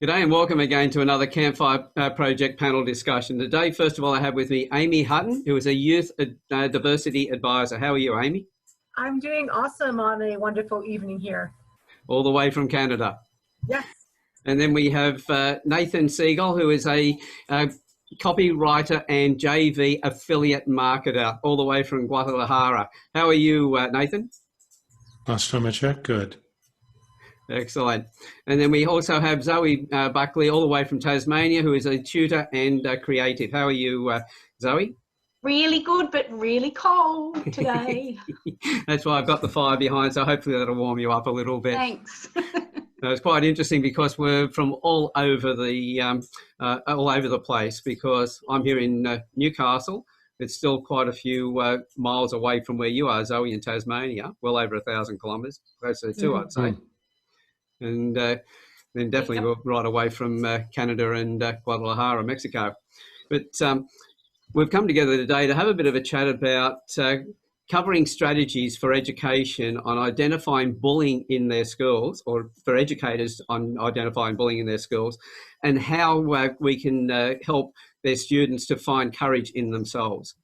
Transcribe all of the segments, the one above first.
G'day and welcome again to another Campfire Project Panel discussion. Today, first of all, I have with me Aime Hutton, who is a Youth Diversity Advisor. How are you, Aime? I'm doing awesome on a wonderful evening here. All the way from Canada. Yes. And then we have Nathan Segal, who is a copywriter and JV affiliate marketer, all the way from Guadalajara. How are you, Nathan? Last time I checked, good. Excellent. And then we also have Zoe Buckley, all the way from Tasmania, who is a tutor and creative. How are you, Zoe? Really good, but really cold today. That's why I've got the fire behind, so hopefully that'll warm you up a little bit. Thanks. It's quite interesting because we're from all over the place. Because I'm here in Newcastle. It's still quite a few miles away from where you are, Zoe, in Tasmania. Well over 1,000 kilometres, closer to 2, I'd say. And then definitely we're right away from Canada and Guadalajara, Mexico. But we've come together today to have a bit of a chat about covering strategies for education on identifying bullying in their schools, or for educators on identifying bullying in their schools, and how we can help their students to find courage in themselves.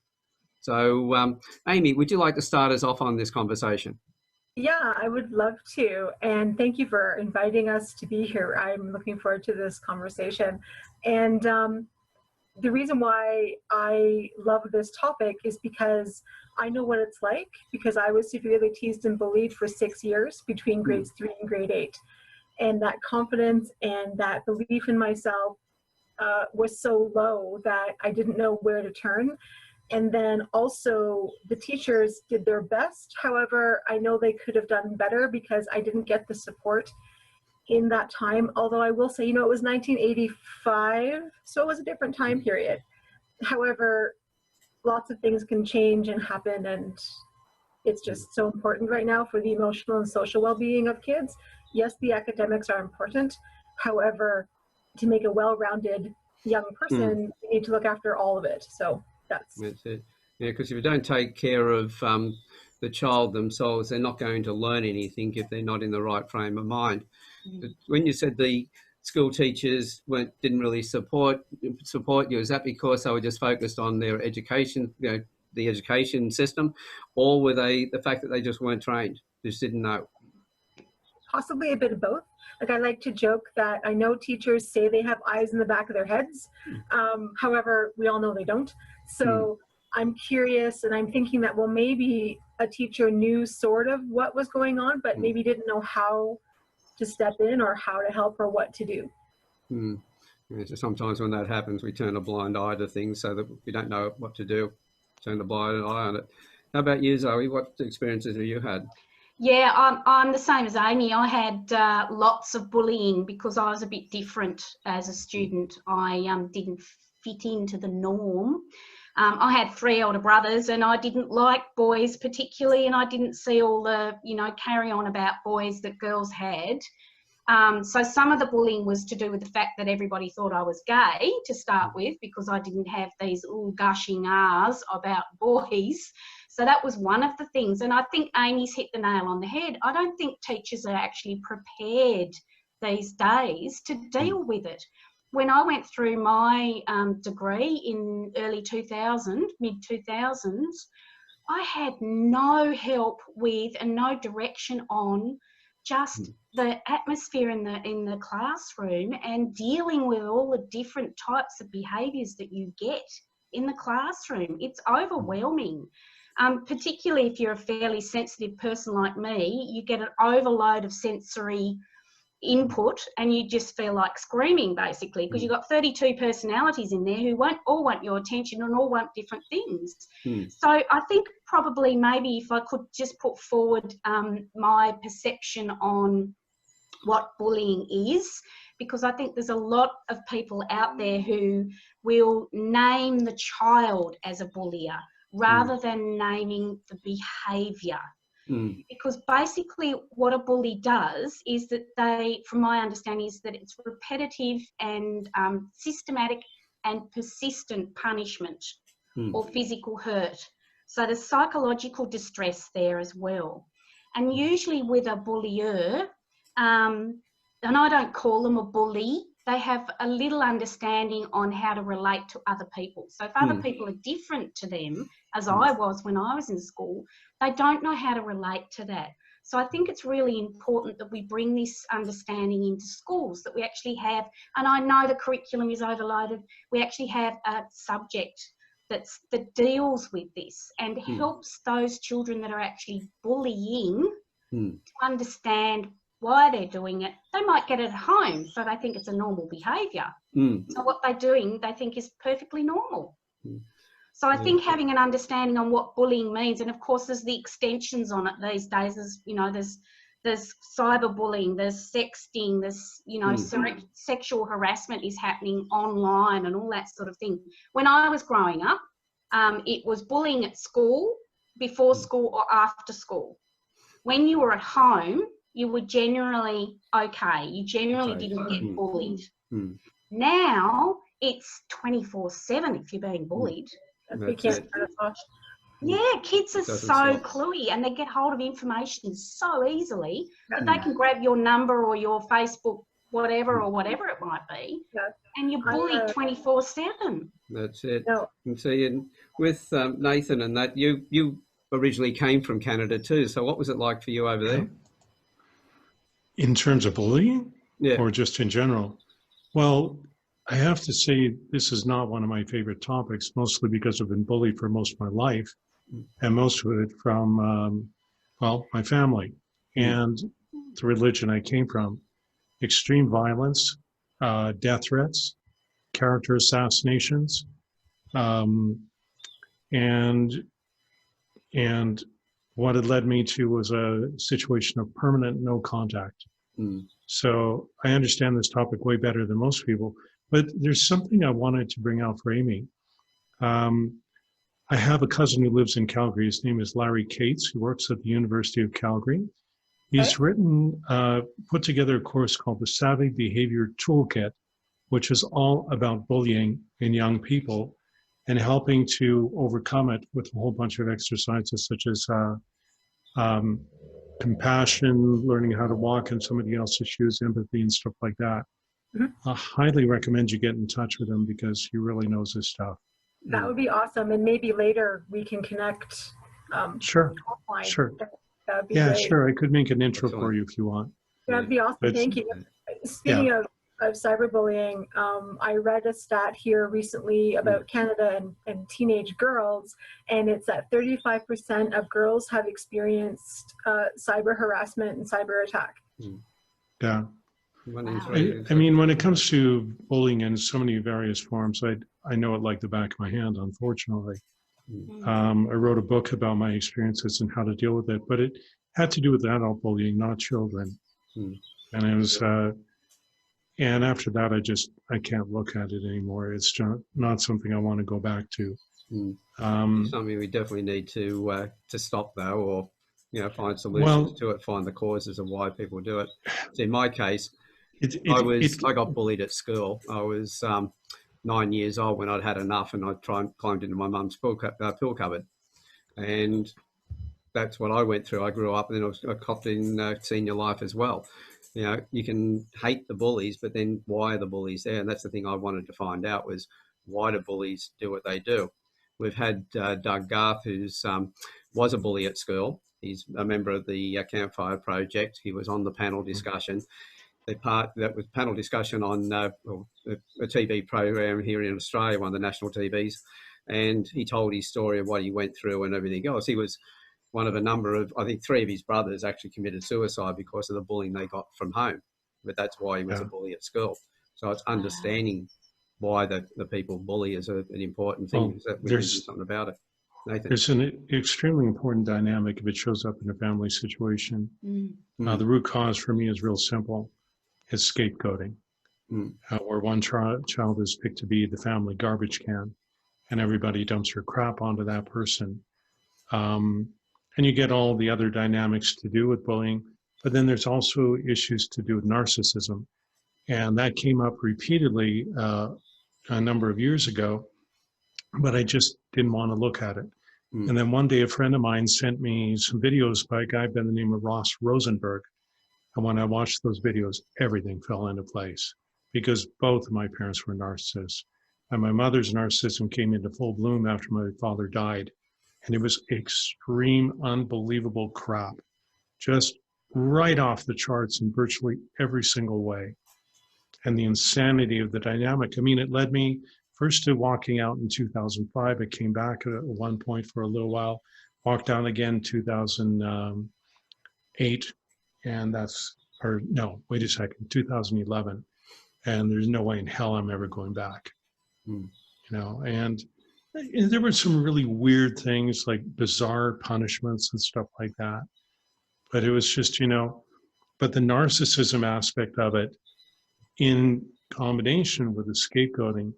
So, Aime, would you like to start us off on this conversation? Yeah, I would love to. And thank you for inviting us to be here. I'm looking forward to this conversation. And the reason why I love this topic is because I know what it's like, because I was severely teased and bullied for 6 years between grades 3 and grade 8. And that confidence and that belief in myself was so low that I didn't know where to turn. And then also the teachers did their best. However, I know they could have done better because I didn't get the support in that time. Although I will say, it was 1985, so it was a different time period. However, lots of things can change and happen, and it's just so important right now for the emotional and social well-being of kids. Yes, the academics are important. However, to make a well-rounded young person, you need to look after all of it. So that's it. Yeah, because if you don't take care of the child themselves, they're not going to learn anything if they're not in the right frame of mind. But when you said the school teachers didn't really support you, is that because they were just focused on their education, the education system, or were they the fact that they just weren't trained, just didn't know? Possibly a bit of both. Like, I like to joke that I know teachers say they have eyes in the back of their heads. However, we all know they don't. So I'm curious, and I'm thinking that, well, maybe a teacher knew sort of what was going on, but maybe didn't know how to step in or how to help or what to do. Yeah, so sometimes when that happens, we turn a blind eye to things so that we don't know what to do, turn a blind eye on it. How about you, Zoe? What experiences have you had? Yeah, I'm the same as Aime. I had lots of bullying because I was a bit different as a student. I didn't fit into the norm. I had 3 older brothers, and I didn't like boys particularly, and I didn't see all the, carry on about boys that girls had. So some of the bullying was to do with the fact that everybody thought I was gay to start with, because I didn't have these all gushing ahs about boys. So that was one of the things. And I think Amy's hit the nail on the head. I don't think teachers are actually prepared these days to deal with it. When I went through my degree in early 2000, mid-2000s, I had no help with and no direction on just the atmosphere in the classroom and dealing with all the different types of behaviours that you get in the classroom. It's overwhelming. Particularly if you're a fairly sensitive person like me, you get an overload of sensory input and you just feel like screaming, basically, because you've got 32 personalities in there who all want your attention and all want different things. So I think probably maybe if I could just put forward my perception on what bullying is, because I think there's a lot of people out there who will name the child as a bullier rather than naming the behaviour. Because basically what a bully does is that from my understanding, is that it's repetitive and systematic and persistent punishment or physical hurt. So there's psychological distress there as well. And usually with a bullier, and I don't call them a bully they have a little understanding on how to relate to other people. So if other people are different to them, as I was when I was in school, they don't know how to relate to that. So I think it's really important that we bring this understanding into schools, that we actually have, and I know the curriculum is overloaded, we actually have a subject that deals with this and helps those children that are actually bullying to understand why they're doing it. They might get it at home, so they think it's a normal behaviour. So what they're doing, they think is perfectly normal. So I think having an understanding on what bullying means, and of course there's the extensions on it these days. There's, you know, there's cyberbullying, there's sexting, there's, you know, sexual harassment is happening online and all that sort of thing. When I was growing up, it was bullying at school, before school or after school. When you were at home, you were generally okay. You generally didn't get bullied. Now it's 24/7 if you're being bullied. Yeah, kids are so cluey and they get hold of information so easily that they can grab your number or your Facebook, whatever it might be, and you're bullied 24/7. That's it. And see, with Nathan and that, you originally came from Canada too. So what was it like for you over there? In terms of bullying, or just in general? Well, I have to say this is not one of my favorite topics, mostly because I've been bullied for most of my life, and most of it from, well, my family and the religion I came from. Extreme violence, death threats, character assassinations, and what it led me to was a situation of permanent no contact. So I understand this topic way better than most people, but there's something I wanted to bring out for Aime. I have a cousin who lives in Calgary. His name is Larry Cates. He works at the University of Calgary. He's written, put together a course called the Savvy Behavior Toolkit, which is all about bullying in young people and helping to overcome it with a whole bunch of exercises such as compassion, learning how to walk in somebody else's shoes, empathy, and stuff like that. I highly recommend you get in touch with him because he really knows his stuff. That would be awesome. And maybe later we can connect. Sure. Offline. Sure. That would be great. Sure. I could make an intro for you if you want. That'd be awesome. Thank you. Speaking of cyberbullying, I read a stat here recently about Canada and teenage girls, and it's that 35% of girls have experienced cyber harassment and cyber attack. Yeah. I mean, when it comes to bullying in so many various forms, I know it like the back of my hand, unfortunately. I wrote a book about my experiences and how to deal with it, but it had to do with adult bullying, not children. And it was, and after that, I can't look at it anymore. It's not something I want to go back to. Something we definitely need to stop though, or, you know, find solutions to it, find the causes of why people do it. So in my case, I got bullied at school. I was 9 years old when I'd had enough, and I climbed into my mum's pill cupboard, and that's what I went through. I grew up, and then I copped in senior life as well. You know, you can hate the bullies, but then why are the bullies there? And that's the thing I wanted to find out was, why do bullies do what they do? We've had Doug Garth, who's was a bully at school. He's a member of the Campfire Project. He was on the panel discussion. That was panel discussion on a TV program here in Australia, one of the national TVs, and he told his story of what he went through and everything else. He was one of a number of, I think 3 of his brothers actually committed suicide because of the bullying they got from home, but that's why he was a bully at school. So it's understanding why the people bully is an important thing, that we can do something about it. Nathan? There's an extremely important dynamic if it shows up in a family situation. The root cause for me is real simple. It's scapegoating, where one child is picked to be the family garbage can, and everybody dumps their crap onto that person. And you get all the other dynamics to do with bullying, but then there's also issues to do with narcissism. And that came up repeatedly a number of years ago, but I just didn't want to look at it. And then one day a friend of mine sent me some videos by a guy by the name of Ross Rosenberg. And when I watched those videos, everything fell into place. because both of my parents were narcissists. And my mother's narcissism came into full bloom after my father died. And it was extreme, unbelievable crap, just right off the charts in virtually every single way. And the insanity of the dynamic. I mean, it led me first to walking out in 2005. I came back at one point for a little while, walked out again in 2008. And or no, wait a second, 2011. And there's no way in hell I'm ever going back. You know, and there were some really weird things like bizarre punishments and stuff like that. But it was just, you know, but the narcissism aspect of it in combination with the scapegoating,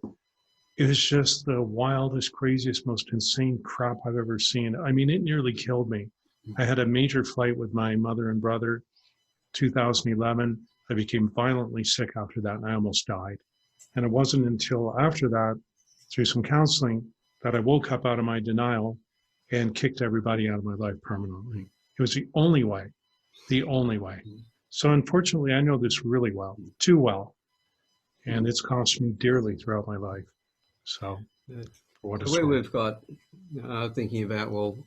it was just the wildest, craziest, most insane crap I've ever seen. I mean, it nearly killed me. I had a major fight with my mother and brother, 2011. I became violently sick after that, and I almost died. And it wasn't until after that, through some counseling, that I woke up out of my denial and kicked everybody out of my life permanently. It was the only way, the only way. So unfortunately, I know this really well, too well. And it's cost me dearly throughout my life. So what a the way we've got thinking about, well,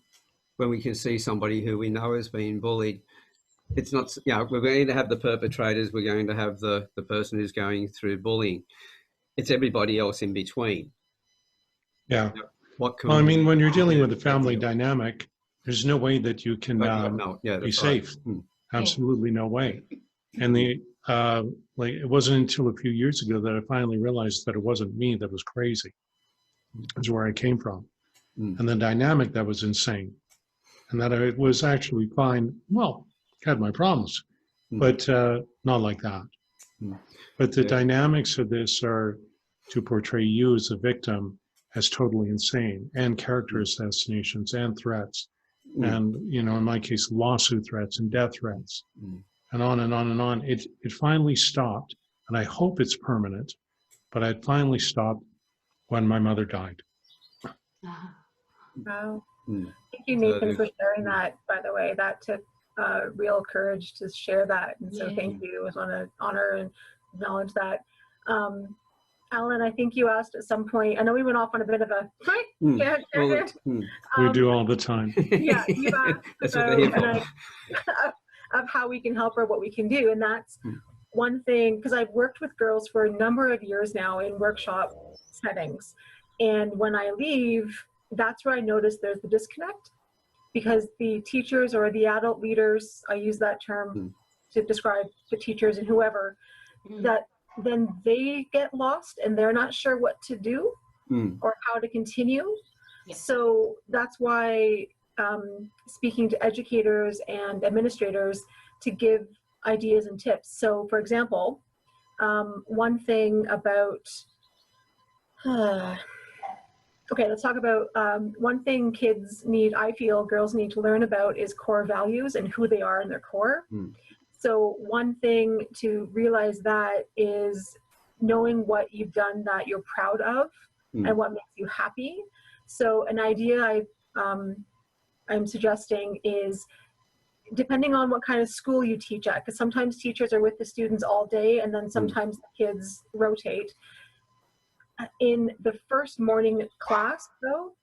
when we can see somebody who we know has been bullied, it's not, you know, we're going to have the perpetrators, we're going to have the person who's going through bullying. It's everybody else in between. Yeah. You know, what can well, I mean, when you're dealing with a family dynamic, there's no way that you can be safe. Right. Absolutely no way. And like, it wasn't until a few years ago that I finally realized that it wasn't me that was crazy. It's where I came from. And the dynamic that was insane. And that I was actually fine. Well, had my problems, but not like that. But the dynamics of this are to portray you as a victim as totally insane, and character assassinations and threats. And, you know, in my case, lawsuit threats and death threats, and on and on and on. It finally stopped, and I hope it's permanent, but it finally stopped when my mother died. Wow. Thank you, Nathan, for sharing that, by the way. That took real courage to share that. And so thank you. I just want to honor and acknowledge that. Alan, I think you asked at some point, I know we went off on a bit of a We do all the time. Yeah, you asked about, of how we can help or what we can do. And that's one thing, because I've worked with girls for a number of years now in workshop settings. And when I leave, that's where I notice there's the disconnect, because the teachers or the adult leaders, I use that term to describe the teachers and whoever, that then they get lost and they're not sure what to do or how to continue. So that's why speaking to educators and administrators to give ideas and tips. So for example, one thing about, okay, let's talk about one thing kids need, I feel girls need to learn about, is core values and who they are in their core. So one thing to realize that is knowing what you've done that you're proud of and what makes you happy. So an idea I'm suggesting is, depending on what kind of school you teach at, because sometimes teachers are with the students all day and then sometimes the kids rotate. In the first morning class, though,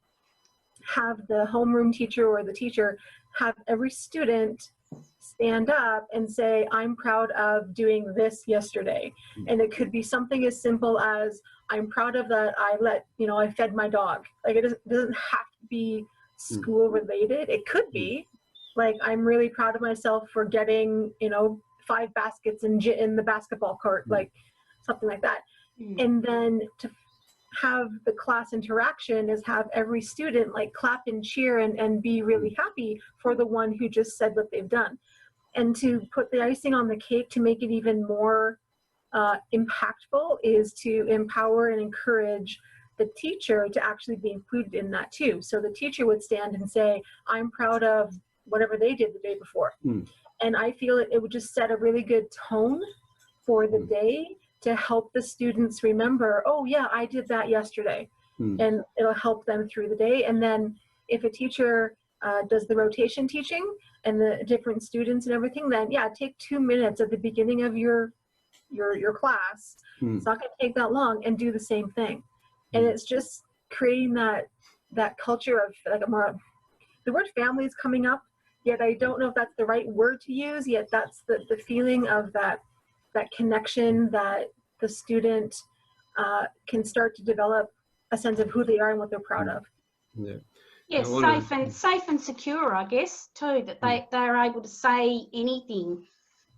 have the homeroom teacher or the teacher have every student stand up and say, I'm proud of doing this yesterday. And it could be something as simple as, I'm proud of that I fed my dog. Like, it doesn't have to be school related. It could be like, I'm really proud of myself for getting, 5 baskets in the basketball court, like something like that. And then to have the class interaction is have every student like clap and cheer and be really happy for the one who just said what they've done. And to put the icing on the cake to make it even more impactful is to empower and encourage the teacher to actually be included in that too. So the teacher would stand and say, I'm proud of whatever they did the day before. And I feel it would just set a really good tone for the day to help the students remember, oh yeah, I did that yesterday. And it'll help them through the day. And then if a teacher does the rotation teaching and the different students and everything, then yeah, take 2 minutes at the beginning of your your class. It's not going to take that long, and do the same thing. And it's just creating that culture of like a more, the word family is coming up, yet I don't know if that's the right word to use, yet that's the feeling of that connection that the student can start to develop a sense of who they are and what they're proud of. Yeah. Yes, safe and secure, I guess, too, that they're able to say anything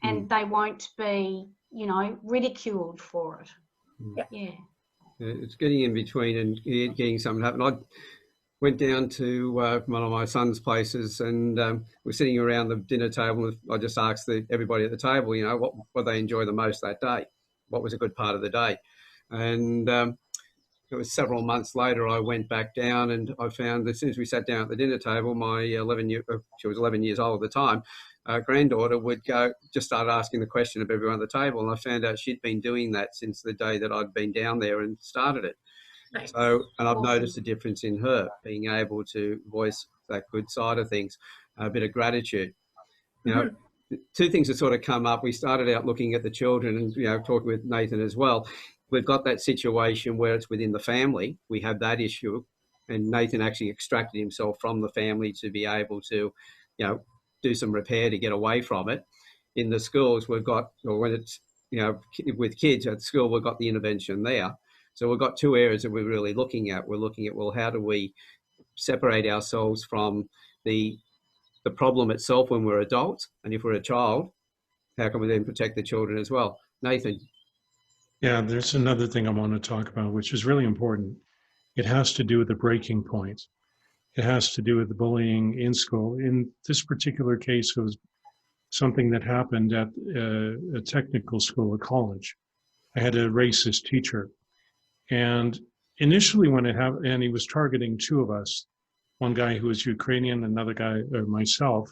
and they won't be, you know, ridiculed for it. Yeah. It's getting in between and getting something to happen. I went down to one of my son's places, and we're sitting around the dinner table. And I just asked everybody at the table, you know, what they enjoy the most that day. What was a good part of the day? And it was several months later, I went back down, and I found that as soon as we sat down at the dinner table, my she was 11 years old at the time, granddaughter would just start asking the question of everyone at the table. And I found out she'd been doing that since the day that I'd been down there and started it. Nice. So, and I've noticed a difference in her being able to voice that good side of things, a bit of gratitude. You know, two things that sort of come up. We started out looking at the children and, you know, talking with Nathan as well. We've got that situation where it's within the family. We have that issue, and Nathan actually extracted himself from the family to be able to, you know, do some repair to get away from it. In the schools, we've got, or when it's, you know, with kids at school, we've got the intervention there. So we've got two areas that we're really looking at. We're looking at, well, how do we separate ourselves from the problem itself when we're adults? And if we're a child, how can we then protect the children as well? Nathan. Yeah, there's another thing I want to talk about, which is really important. It has to do with the breaking point. It has to do with the bullying in school. In this particular case, it was something that happened at a technical school, a college. I had a racist teacher. And initially when it happened, and he was targeting two of us, one guy who was Ukrainian, another guy, or myself,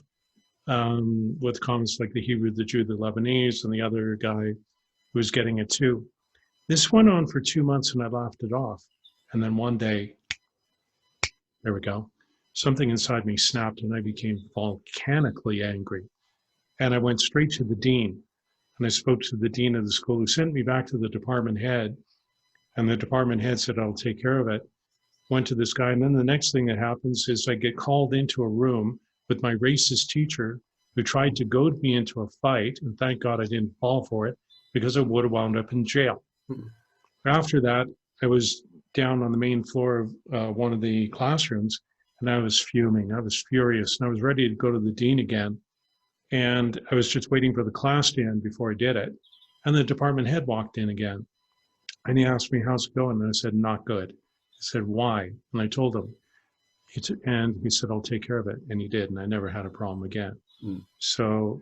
with comments like the Hebrew, the Jew, the Lebanese, and the other guy who was getting it too. This went on for 2 months and I laughed it off. And then one day, there we go, something inside me snapped and I became volcanically angry. And I went straight to the dean. And I spoke to the dean of the school, who sent me back to the department head. And the department head said, I'll take care of it. Went to this guy. And then the next thing that happens is I get called into a room with my racist teacher who tried to goad me into a fight. And thank God I didn't fall for it, because I would have wound up in jail. After that, I was down on the main floor of one of the classrooms, and I was fuming. I was furious, and I was ready to go to the dean again. And I was just waiting for the class to end before I did it. And the department head walked in again. And he asked me, how's it going? And I said, not good. He said, why? And I told him. And he said, I'll take care of it. And he did. And I never had a problem again. So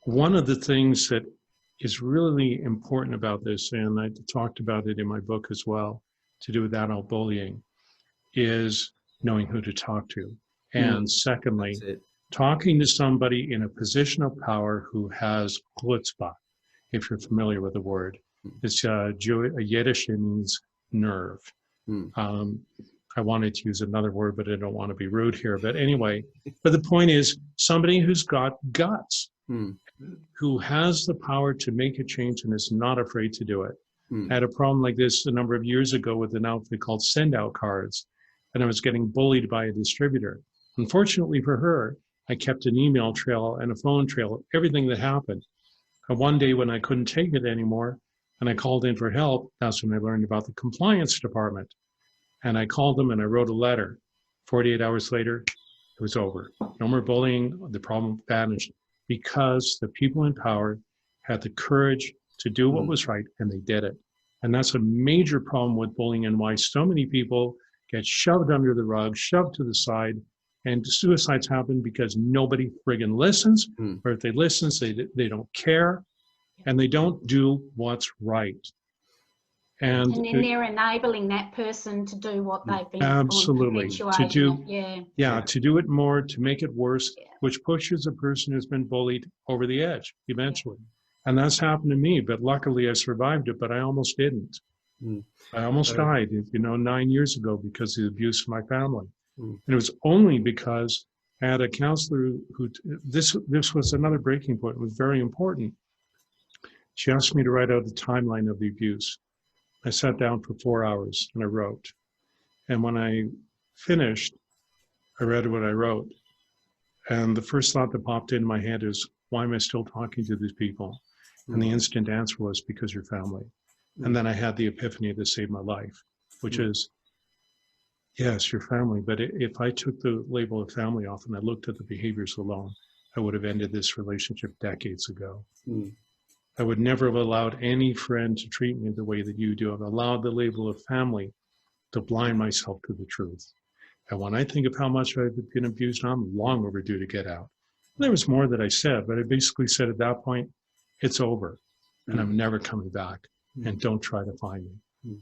one of the things that is really important about this, and I talked about it in my book as well, to do with adult bullying, is knowing who to talk to. And secondly, talking to somebody in a position of power who has chutzpah, if you're familiar with the word. It's Yiddish, it means nerve. I wanted to use another word, but I don't want to be rude here. But anyway, but the point is somebody who's got guts, who has the power to make a change and is not afraid to do it. I had a problem like this a number of years ago with an outfit called Send Out Cards, and I was getting bullied by a distributor. Unfortunately for her, I kept an email trail and a phone trail of everything that happened. And one day when I couldn't take it anymore, and I called in for help, that's when I learned about the compliance department. And I called them and I wrote a letter. 48 hours later, it was over. No more bullying, the problem vanished, because the people in power had the courage to do what was right, and they did it. And that's a major problem with bullying, and why so many people get shoved under the rug, shoved to the side, and suicides happen because nobody friggin' listens, or if they listen, they don't care, and they don't do what's right. And then they're enabling that person to do what they've been absolutely to do. To do it more, to make it worse, which pushes a person who's been bullied over the edge eventually. And that's happened to me, but luckily I survived it, but I almost didn't. I almost died, 9 years ago because of the abuse from my family. And it was only because I had a counselor who, this was another breaking point. It was very important. She asked me to write out the timeline of the abuse. I sat down for 4 hours and I wrote. And when I finished, I read what I wrote. And the first thought that popped into my head is, why am I still talking to these people? And the instant answer was, because you're family. And then I had the epiphany that saved my life, which is, yes, your family. But if I took the label of family off and I looked at the behaviors alone, I would have ended this relationship decades ago. I would never have allowed any friend to treat me the way that you do. I've allowed the label of family to blind myself to the truth. And when I think of how much I've been abused, I'm long overdue to get out. There was more that I said, but I basically said at that point, it's over and I'm never coming back, and don't try to find me.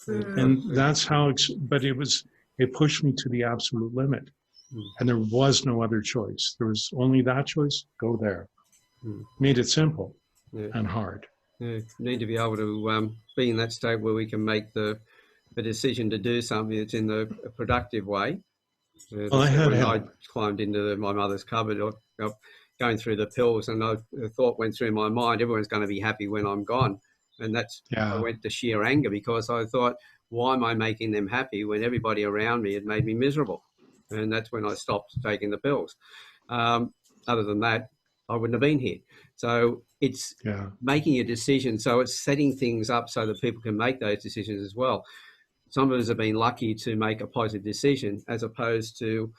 And that's how, but it pushed me to the absolute limit. And there was no other choice. There was only that choice, go there. Made it simple and hard. Yeah, need to be able to be in that state where we can make the decision to do something that's in the productive way. Well, I climbed into my mother's cupboard, going through the pills, and the thought went through my mind, everyone's going to be happy when I'm gone. And that's, I went to sheer anger, because I thought, why am I making them happy when everybody around me had made me miserable? And that's when I stopped taking the pills. Other than that, I wouldn't have been here. So it's making a decision. So it's setting things up so that people can make those decisions as well. Some of us have been lucky to make a positive decision, as opposed to,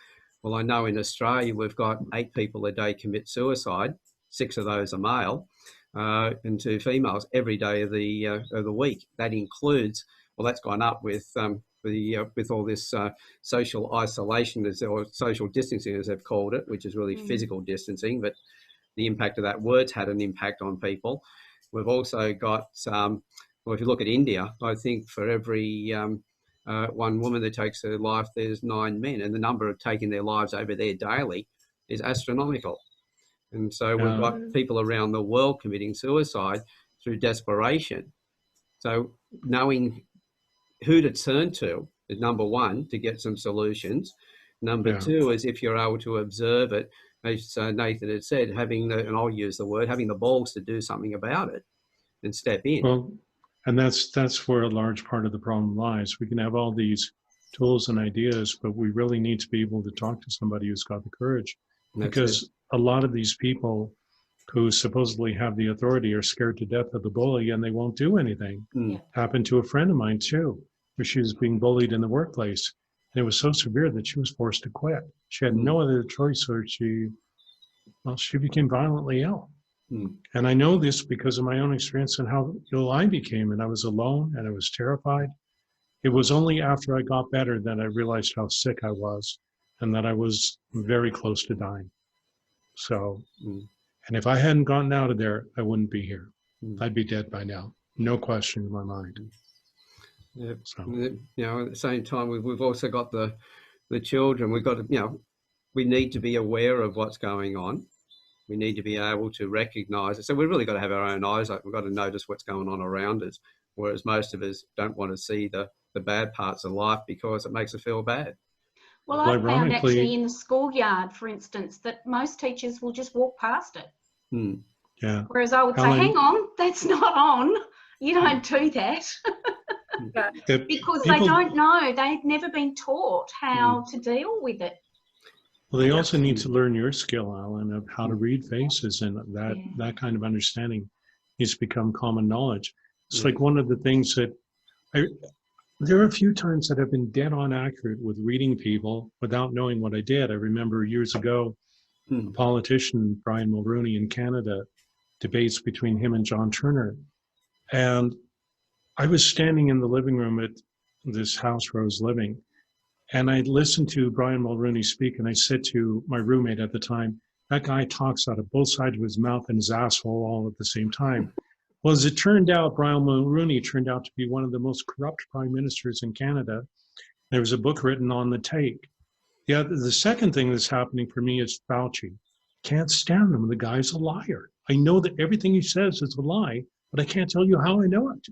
well, I know in Australia we've got 8 people a day commit suicide. 6 of those are male, and 2 females every day of the week. That includes, well, that's gone up with all this social isolation, or social distancing, as they've called it, which is really physical distancing. But the impact of that word's had an impact on people. We've also got, well, if you look at India, I think for every one woman that takes her life, there's 9 men, and the number of taking their lives over there daily is astronomical. And so we've got people around the world committing suicide through desperation. So knowing who to turn to is number one, to get some solutions. Number two is, if you're able to observe it, as Nathan had said, having the, and I'll use the word, having the balls to do something about it and step in. Well, and that's where a large part of the problem lies. We can have all these tools and ideas, but we really need to be able to talk to somebody who's got the courage. Because a lot of these people who supposedly have the authority are scared to death of the bully, and they won't do anything. Happened to a friend of mine too, where she was being bullied in the workplace. And it was so severe that she was forced to quit. She had no other choice, so she became violently ill. And I know this because of my own experience and how ill I became. And I was alone and I was terrified. It was only after I got better that I realized how sick I was and that I was very close to dying. So, and if I hadn't gotten out of there, I wouldn't be here. I'd be dead by now. No question in my mind. Yeah. So. You know, at the same time, we've also got the children. We've got to, you know, we need to be aware of what's going on. We need to be able to recognise it. So we've really got to have our own eyes open. We've got to notice what's going on around us, whereas most of us don't want to see the bad parts of life because it makes us feel bad. Well, I found actually in the schoolyard, for instance, that most teachers will just walk past it. Yeah. Whereas I would say, hang on, that's not on. You don't do that. Because they don't know. They've never been taught how to deal with it. Well, they also need to learn your skill, Alan, of how to read faces, and that kind of understanding needs to become common knowledge. It's like one of the things that there are a few times that I've been dead on accurate with reading people without knowing what I did. I remember years ago, a politician, Brian Mulroney in Canada, debates between him and John Turner. And I was standing in the living room at this house where I was living, and I listened to Brian Mulroney speak, and I said to my roommate at the time, that guy talks out of both sides of his mouth and his asshole all at the same time. Well, as it turned out, Brian Mulroney turned out to be one of the most corrupt prime ministers in Canada. There was a book written on the take. Yeah, the second thing that's happening for me is Fauci. Can't stand him. The guy's a liar. I know that everything he says is a lie, but I can't tell you how I know it.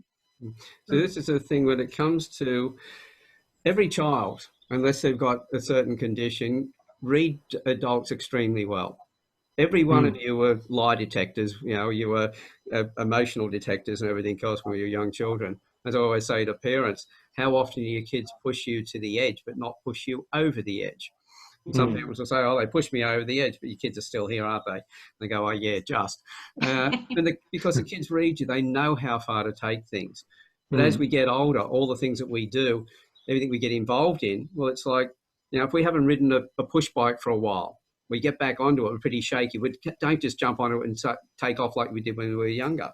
So this is the thing when it comes to every child, unless they've got a certain condition, read adults extremely well. Every one of you are lie detectors. You know, you emotional detectors and everything else when you're young children. As I always say to parents, how often do your kids push you to the edge but not push you over the edge? And some people will say, oh, they pushed me over the edge, but your kids are still here, aren't they? They go, oh, yeah, just. Because the kids read you, they know how far to take things. But as we get older, all the things that we do, everything we get involved in, well, it's like, you know, if we haven't ridden a push bike for a while, we get back onto it, we're pretty shaky. We don't just jump onto it and take off like we did when we were younger.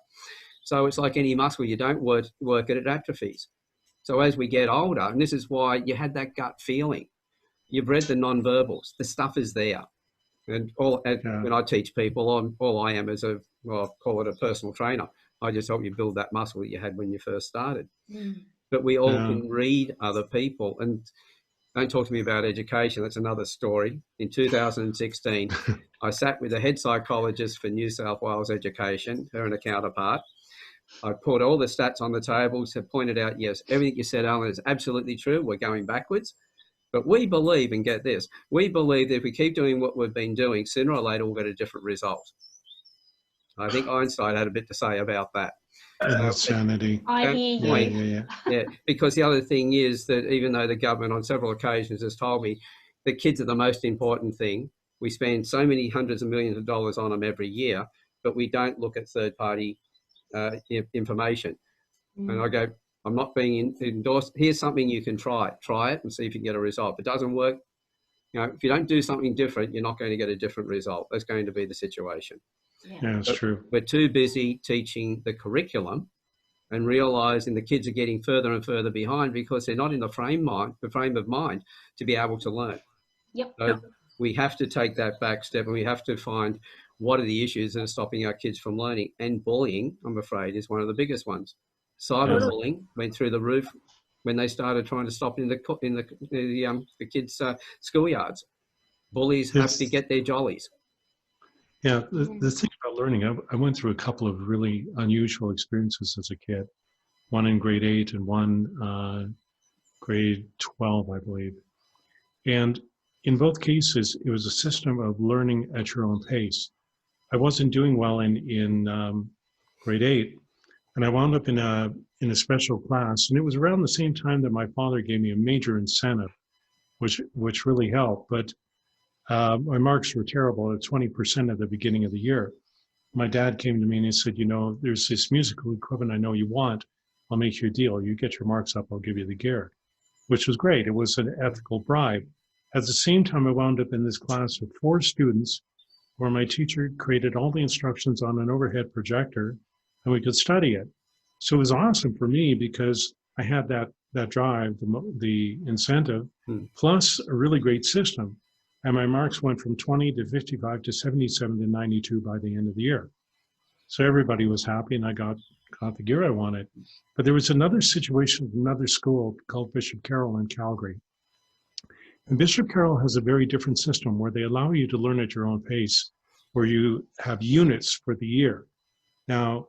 So it's like any muscle, you don't work it, it atrophies. So as we get older, and this is why you had that gut feeling, you've read the non-verbals, the stuff is there. And when I teach people, all I am is I'll call it a personal trainer. I just help you build that muscle that you had when you first started. But we all can read other people. And don't talk to me about education. That's another story. In 2016, I sat with the head psychologist for New South Wales Education, her and a counterpart. I put all the stats on the table, pointed out, yes, everything you said, Alan, is absolutely true. We're going backwards. But we believe, and get this, we believe that if we keep doing what we've been doing, sooner or later we'll get a different result. I think Einstein had a bit to say about that. That's sanity. I hear you. Yeah, because the other thing is that even though the government on several occasions has told me that kids are the most important thing, we spend so many hundreds of millions of dollars on them every year, but we don't look at third-party information. And I go, I'm not being endorsed. Here's something you can try. Try it and see if you can get a result. If it doesn't work, you know, if you don't do something different, you're not going to get a different result. That's going to be the situation. Yeah, that's true. We're too busy teaching the curriculum and realizing the kids are getting further and further behind because they're not in the frame of mind to be able to learn. So we have to take that back step and we have to find what are the issues that are stopping our kids from learning. And bullying, I'm afraid, is one of the biggest ones. Cyberbullying went through the roof when they started trying to stop in the kids' schoolyards. Bullies have to get their jollies. Yeah, the thing about learning, I went through a couple of really unusual experiences as a kid. One in grade 8 and one grade 12, I believe. And in both cases, it was a system of learning at your own pace. I wasn't doing well in grade 8, and I wound up in a special class. And it was around the same time that my father gave me a major incentive, which really helped. But my marks were terrible at 20% at the beginning of the year. My dad came to me and he said, you know, there's this musical equipment I know you want. I'll make you a deal. You get your marks up, I'll give you the gear, which was great. It was an ethical bribe. At the same time, I wound up in this class of 4 students where my teacher created all the instructions on an overhead projector and we could study it. So it was awesome for me because I had that drive, the incentive, plus a really great system. And my marks went from 20 to 55 to 77 to 92 by the end of the year. So everybody was happy and I got the gear I wanted. But there was another situation at another school called Bishop Carroll in Calgary. And Bishop Carroll has a very different system where they allow you to learn at your own pace, where you have units for the year. Now,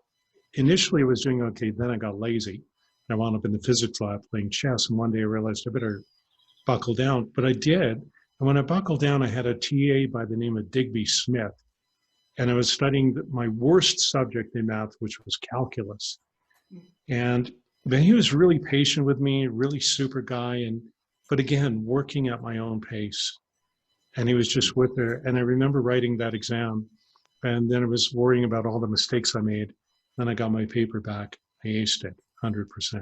initially I was doing okay, then I got lazy. I wound up in the physics lab playing chess, and one day I realized I better buckle down, but I did. And when I buckled down, I had a TA by the name of Digby Smith, and I was studying my worst subject in math, which was calculus. And then he was really patient with me, really super guy, but again, working at my own pace. And he was just with her. And I remember writing that exam, and then I was worrying about all the mistakes I made. Then I got my paper back. I aced it 100%. Yeah.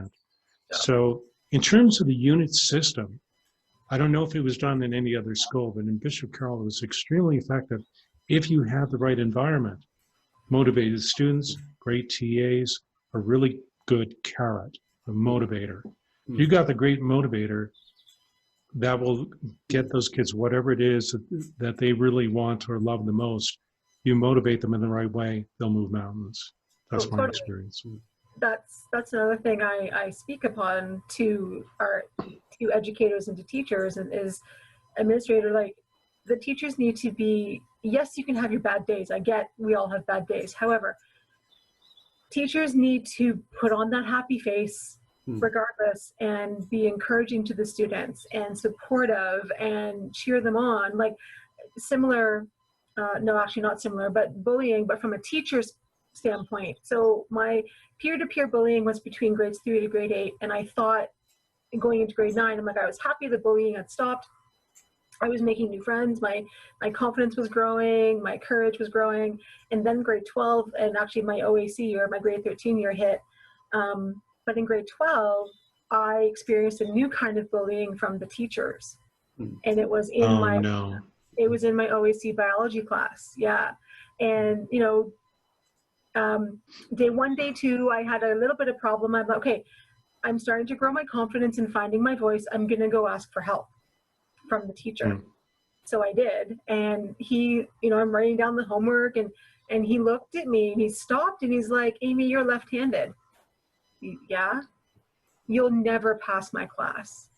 So in terms of the unit system, I don't know if it was done in any other school, but in Bishop Carroll, it was extremely effective if you have the right environment. Motivated students, great TAs, a really good carrot, a motivator. You got the great motivator that will get those kids whatever it is that they really want or love the most. You motivate them in the right way, they'll move mountains. That's my experience. That's another thing I speak upon to educators and to teachers, and is administrator, like the teachers need to be, yes, you can have your bad days. I get we all have bad days. However, teachers need to put on that happy face regardless and be encouraging to the students and supportive and cheer them on. Like similar, no, actually not similar, but bullying, but from a teacher's standpoint. So my peer-to-peer bullying was between grades 3 to grade 8, and I thought going into grade 9, I'm like, I was happy the bullying had stopped. I was making new friends. My confidence was growing. My courage was growing. And then grade 12, and actually my OAC year, my grade 13 year hit. But in grade 12, I experienced a new kind of bullying from the teachers. And it was in it was in my OAC biology class. Yeah. And, you know, day 1, day 2, I had a little bit of problem. I'm like, okay, I'm starting to grow my confidence in finding my voice. I'm going to go ask for help from the teacher. So I did. And he, you know, I'm writing down the homework, and he looked at me and he stopped and he's like, Aime, you're left-handed. Yeah. You'll never pass my class.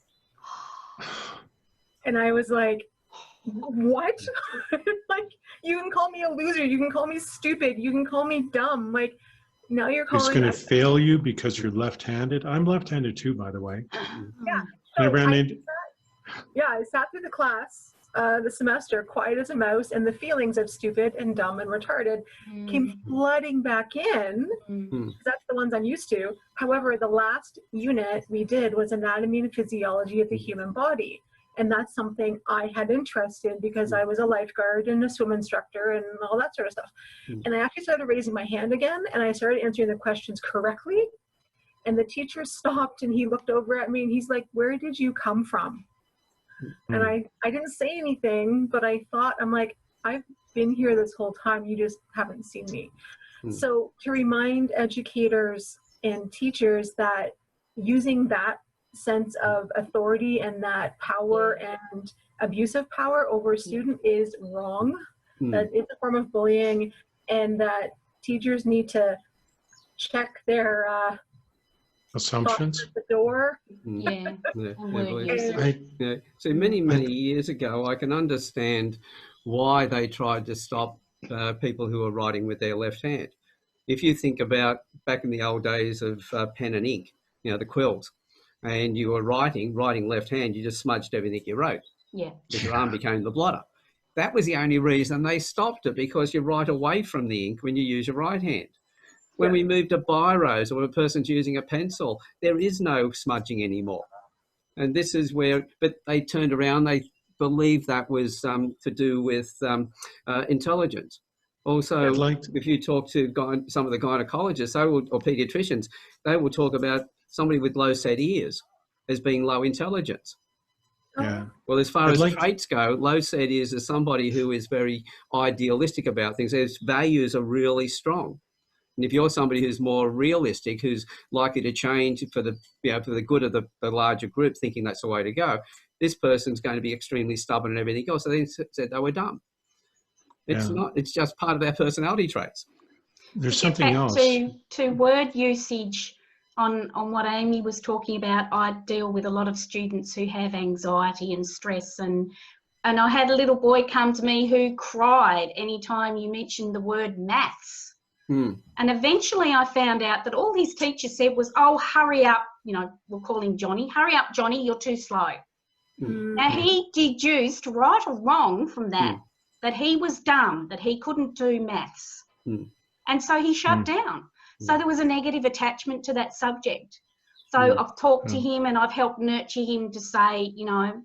And I was like, what? Like, you can call me a loser. You can call me stupid. You can call me dumb. Like, now you're calling. It's going to fail you because you're left-handed. I'm left-handed too, by the way. Yeah. So I sat through the class, the semester, quiet as a mouse, and the feelings of stupid and dumb and retarded came flooding back in. That's the ones I'm used to. However, the last unit we did was anatomy and physiology of the human body. And that's something I had interest in because I was a lifeguard and a swim instructor and all that sort of stuff. And I actually started raising my hand again, and I started answering the questions correctly. And the teacher stopped and he looked over at me and he's like, where did you come from? And I didn't say anything, but I thought, I'm like, I've been here this whole time. You just haven't seen me. So to remind educators and teachers that using that sense of authority and that power and abuse of power over a student is wrong. That it's a form of bullying, and that teachers need to check their assumptions at the door. So many years ago, I can understand why they tried to stop people who are writing with their left hand. If you think about back in the old days of pen and ink, you know, the quills, and you were writing left hand, you just smudged everything you wrote. Yeah. Because your arm became the blotter. That was the only reason they stopped it, because you write away from the ink when you use your right hand. When we moved to biros, or a person's using a pencil, there is no smudging anymore. And this is where, but they turned around, they believed that was to do with intelligence. Also, if you talk to some of the gynecologists or pediatricians, they will talk about somebody with low set ears as being low intelligence. Yeah. Well, as far as traits go, low set ears is somebody who is very idealistic about things. Their values are really strong. And if you're somebody who's more realistic, who's likely to change for the good of the larger group, thinking that's the way to go, this person's going to be extremely stubborn and everything else. So they said they were dumb. It's not. It's just part of their personality traits. There's something else. To word usage on what Aime was talking about, I deal with a lot of students who have anxiety and stress, and I had a little boy come to me who cried anytime you mentioned the word maths. And eventually I found out that all his teacher said was, oh, hurry up, you know, we'll call him Johnny, hurry up, Johnny, you're too slow. Now he deduced, right or wrong from that, that he was dumb, that he couldn't do maths. And so he shut down. So there was a negative attachment to that subject. So I've talked to him and I've helped nurture him to say, you know,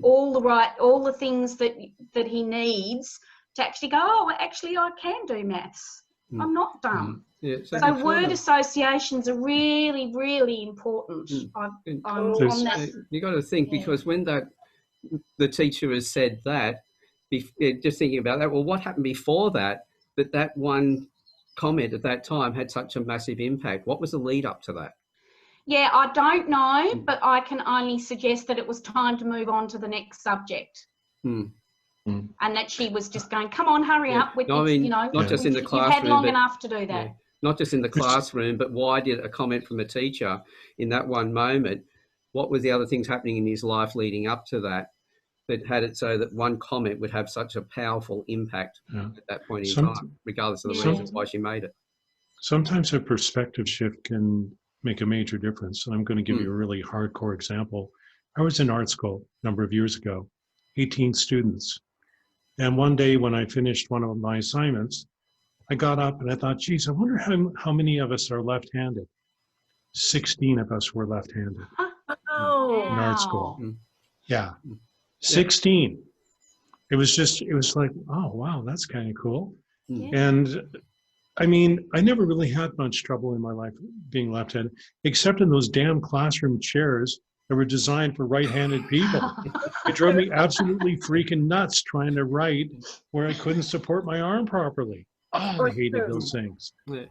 all the things that he needs to actually go, oh, actually I can do maths. I'm not dumb. So word associations are really, really important. You got to think, because when the teacher has said that, just thinking about that, well, what happened before that one comment at that time had such a massive impact? What was the lead up to that? Yeah, I don't know, but I can only suggest that it was time to move on to the next subject. And that she was just going, come on, hurry up. With no, I mean, not just in the classroom. You've had long enough to do that. Not just in the classroom, but why did a comment from a teacher in that one moment, what was the other things happening in his life leading up to that had it so that one comment would have such a powerful impact at that point in time, regardless of the reasons why she made it? Sometimes a perspective shift can make a major difference. And I'm going to give you a really hardcore example. I was in art school a number of years ago, 18 students. And one day when I finished one of my assignments, I got up and I thought, geez, I wonder how many of us are left-handed. 16 of us were left-handed Oh, in art school. Wow. Yeah, 16. It was like, oh, wow, that's kind of cool. Yeah. And I mean, I never really had much trouble in my life being left-handed, except in those damn classroom chairs that were designed for right-handed people. It drove me absolutely freaking nuts trying to write where I couldn't support my arm properly. Oh, I hated those things. Yeah.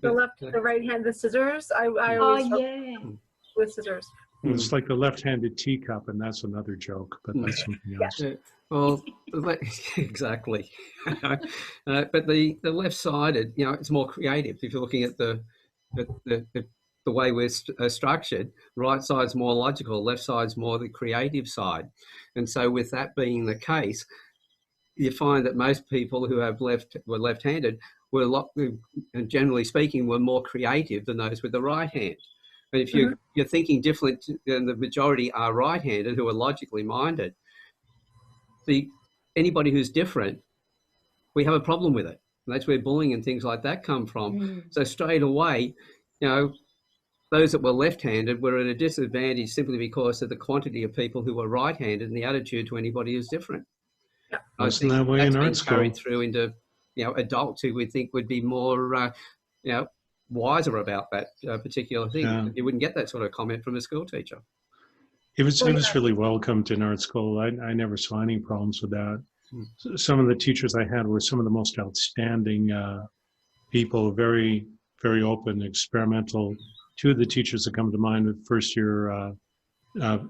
the left, the right hand, the scissors. I Oh, always struggle yeah. with scissors. It's like the left-handed teacup, and that's another joke, but that's something else. Yeah, well, exactly. But the left-sided, you know, it's more creative. If you're looking at the way we're structured, right side's more logical, left side's more the creative side. And so with that being the case, you find that most people who were left-handed were, and generally speaking, were more creative than those with the right hand. And if you're thinking different, and the majority are right-handed who are logically minded, anybody who's different, we have a problem with it. And that's where bullying and things like that come from. So straight away, you know, those that were left-handed were at a disadvantage simply because of the quantity of people who were right-handed and the attitude to anybody who's different. Yeah. Wasn't that way in art school? Carried through into, you know, adults who we think would be more, you know, wiser about that particular thing. Yeah. You wouldn't get that sort of comment from a school teacher. It was really welcomed in art school. I never saw any problems with that. Some of the teachers I had were some of the most outstanding people, very, very open, experimental. Two of the teachers that come to mind with first year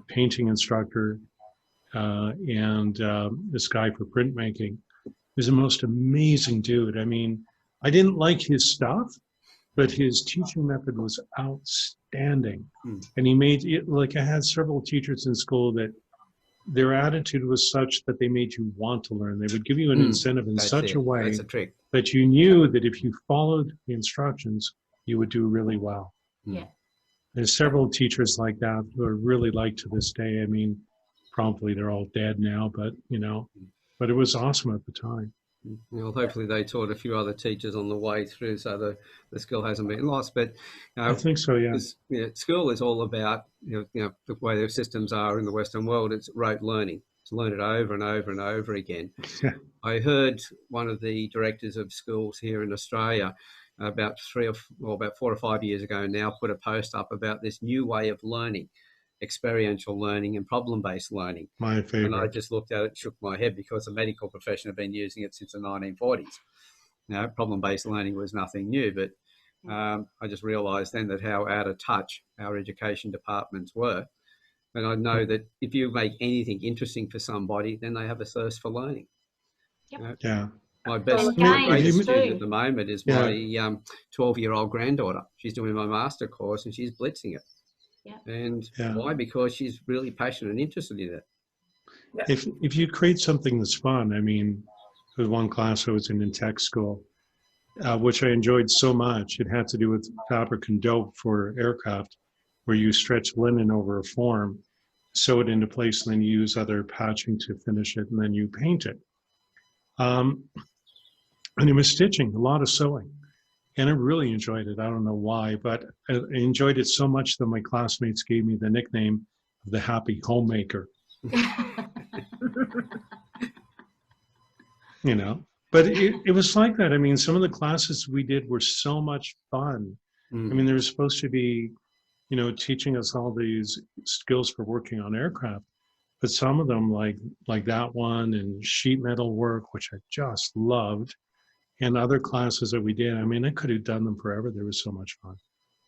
painting instructor and this guy for printmaking. He was the most amazing dude. I mean, I didn't like his stuff, but his teaching method was outstanding. And he made it, like, I had several teachers in school that their attitude was such that they made you want to learn. They would give you an incentive in such a way that you knew that if you followed the instructions, you would do really well. Yeah. There's several teachers like that who are really liked to this day. I mean, probably they're all dead now, but, you know, but it was awesome at the time. Well, hopefully they taught a few other teachers on the way through, so the skill hasn't been lost. But I think so, yeah. School is all about, you know, the way their systems are in the Western world. It's rote learning. It's learn it over and over and over again. I heard one of the directors of schools here in Australia about 4 or 5 years ago now put a post up about this new way of learning, experiential learning and problem-based learning. My favorite. And I just looked at it and shook my head because the medical profession have been using it since the 1940s. Now, problem-based learning was nothing new, but I just realised then that how out of touch our education departments were. And I know that if you make anything interesting for somebody, then they have a thirst for learning. Yep. You know? Yeah. My greatest student at the moment is my 12-year-old granddaughter. She's doing my master course and she's blitzing it. Yeah. And why? Because she's really passionate and interested in it. If you create something that's fun, I mean, there was one class I was in tech school, which I enjoyed so much. It had to do with fabric and dope for aircraft, where you stretch linen over a form, sew it into place, and then you use other patching to finish it, and then you paint it. And it was stitching, a lot of sewing. And I really enjoyed it. I don't know why, but I enjoyed it so much that my classmates gave me the nickname of the Happy Homemaker. You know, but it was like that. I mean, some of the classes we did were so much fun. I mean, they were supposed to be, you know, teaching us all these skills for working on aircraft. But some of them, like that one and sheet metal work, which I just loved, and other classes that we did, I mean, I could have done them forever. They were so much fun.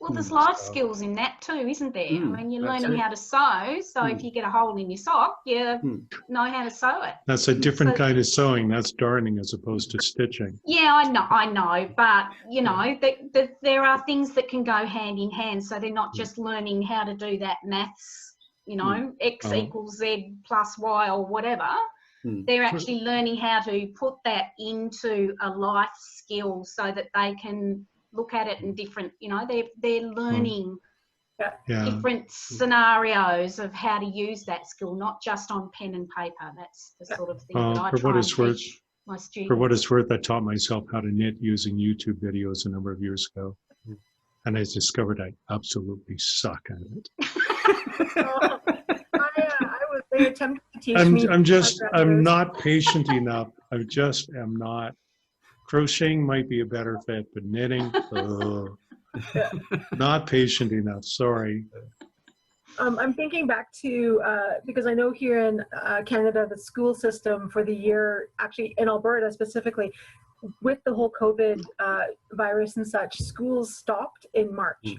Well, there's life skills in that too, isn't there? I mean, you're learning how to sew, so if you get a hole in your sock, you know how to sew it. That's a different kind of sewing. That's darning as opposed to stitching. Yeah, I know, but, you know, there are things that can go hand in hand, so they're not just learning how to do that maths, you know, X equals Z plus Y or whatever. They're actually learning how to put that into a life skill so that they can look at it in different, you know, they're learning different scenarios of how to use that skill, not just on pen and paper. That's the sort of thing that I try and teach. my students. For what it's worth, I taught myself how to knit using YouTube videos a number of years ago. And I discovered I absolutely suck at it. They attempted to teach me. I'm not patient enough. I just am not. Crocheting might be a better fit, but knitting, not patient enough. Sorry. I'm thinking back to, because I know here in Canada, the school system for the year, actually in Alberta specifically, with the whole COVID virus and such, schools stopped in March.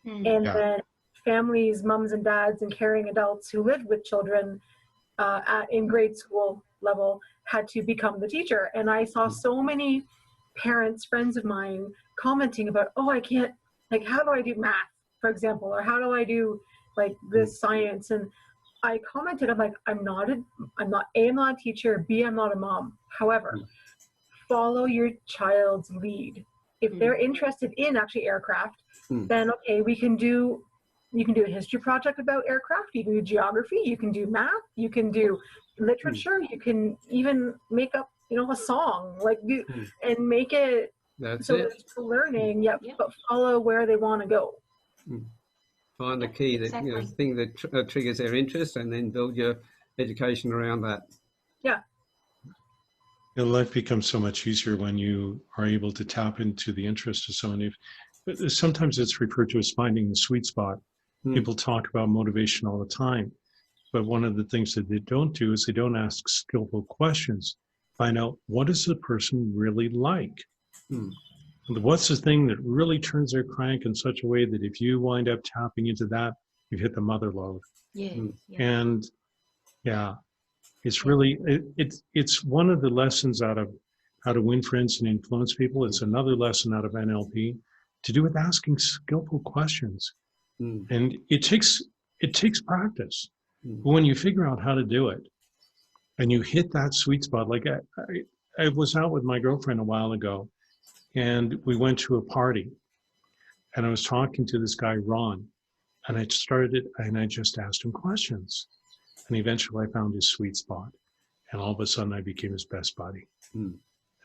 And then families, mums and dads and caring adults who lived with children in grade school level had to become the teacher. And I saw so many parents, friends of mine, commenting about, oh, I can't, like, how do I do math, for example, or how do I do like this science? And I commented, I'm like, I'm not A, I'm not a teacher, B, I'm not a mom. However, follow your child's lead. If they're interested in actually aircraft, then okay, you can do a history project about aircraft, you can do geography, you can do math, you can do literature, you can even make up, a song, like and make it so it's learning, but follow where they want to go. Find the key, that thing that triggers their interest, and then build your education around that. Yeah. Life becomes so much easier when you are able to tap into the interest of someone. Sometimes it's referred to as finding the sweet spot. People talk about motivation all the time, but one of the things that they don't do is they don't ask skillful questions. Find out, what does the person really like? What's the thing that really turns their crank in such a way that if you wind up tapping into that, you've hit the mother lode. And it's really, it's one of the lessons out of how to win friends and influence people. It's another lesson out of NLP to do with asking skillful questions. And it takes practice. But when you figure out how to do it and you hit that sweet spot, like I was out with my girlfriend a while ago, and we went to a party, and I was talking to this guy, Ron, and I just asked him questions. And eventually I found his sweet spot. And all of a sudden I became his best buddy. And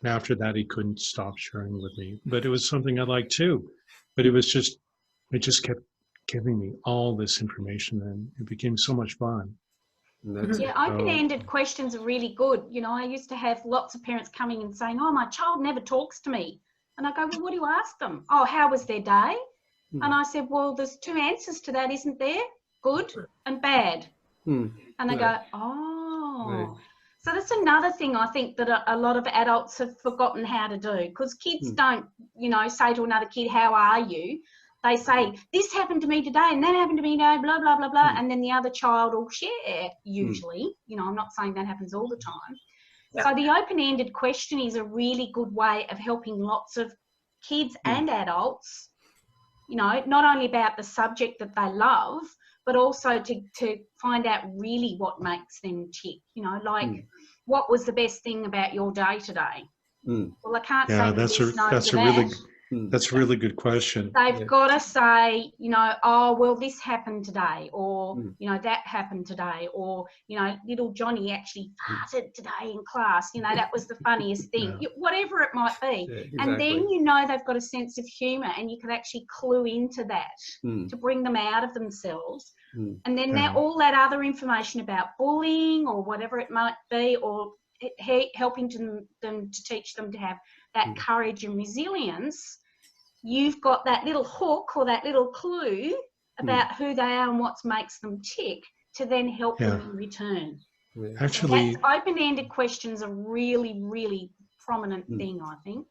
after that, he couldn't stop sharing with me. But it was something I liked too. But it just kept giving me all this information, and it became so much fun. Open-ended questions are really good. I used to have lots of parents coming and saying, oh, my child never talks to me. And I go, well, what do you ask them? Oh, how was their day? And I said, well, there's two answers to that, isn't there? Good and bad. And they go, oh. So that's another thing I think that a lot of adults have forgotten how to do, because kids don't, say to another kid, how are you? They say, this happened to me today and that happened to me today, blah, blah, blah, blah. And then the other child will share, usually. I'm not saying that happens all the time. So the open-ended question is a really good way of helping lots of kids and adults, not only about the subject that they love, but also to find out really what makes them tick, what was the best thing about your day today? Well, I can't say that's a really good question. They've got to say, oh, well, this happened today, or, that happened today, or, little Johnny actually farted today in class. That was the funniest thing, whatever it might be. Yeah, exactly. And then, they've got a sense of humour, and you can actually clue into that to bring them out of themselves. And then all that other information about bullying or whatever it might be, or helping them to teach them to have that courage and resilience, you've got that little hook or that little clue about who they are and what makes them tick to then help them in return. Actually, open-ended questions are really, really prominent thing, I think.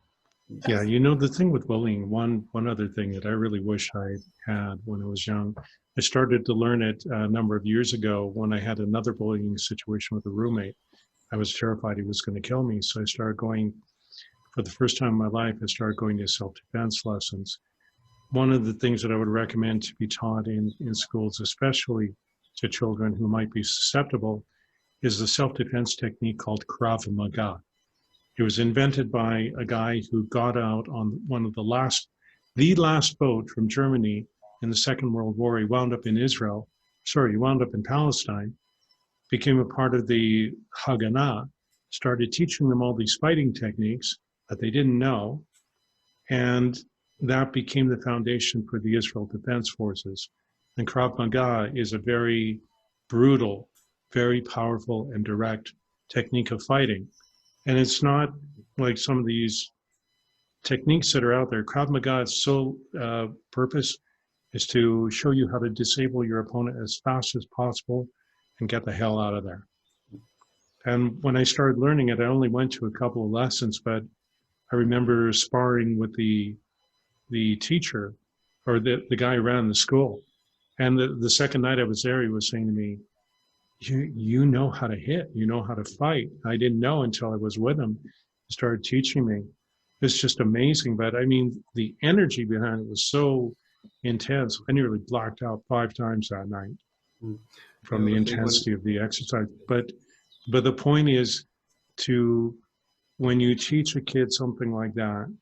Yeah, the thing with bullying, one other thing that I really wish I had when I was young, I started to learn it a number of years ago when I had another bullying situation with a roommate. I was terrified he was going to kill me, so I started going, for the first time in my life, I started going to self-defense lessons. One of the things that I would recommend to be taught in schools, especially to children who might be susceptible, is the self-defense technique called Krav Maga. It was invented by a guy who got out on one of the last boat from Germany in the Second World War. He wound up in Palestine, became a part of the Haganah, started teaching them all these fighting techniques that they didn't know. And that became the foundation for the Israel Defense Forces. And Krav Maga is a very brutal, very powerful and direct technique of fighting. And it's not like some of these techniques that are out there. Krav Maga's sole purpose is to show you how to disable your opponent as fast as possible and get the hell out of there. And when I started learning it, I only went to a couple of lessons, but I remember sparring with the teacher, or the guy who ran the school. And the second night I was there, he was saying to me, you know how to hit, you know how to fight. I didn't know until I was with him. He started teaching me. It's just amazing. But I mean, the energy behind it was so intense. I nearly blacked out 5 times that night from the intensity of the exercise. But the point is when you teach a kid something like that,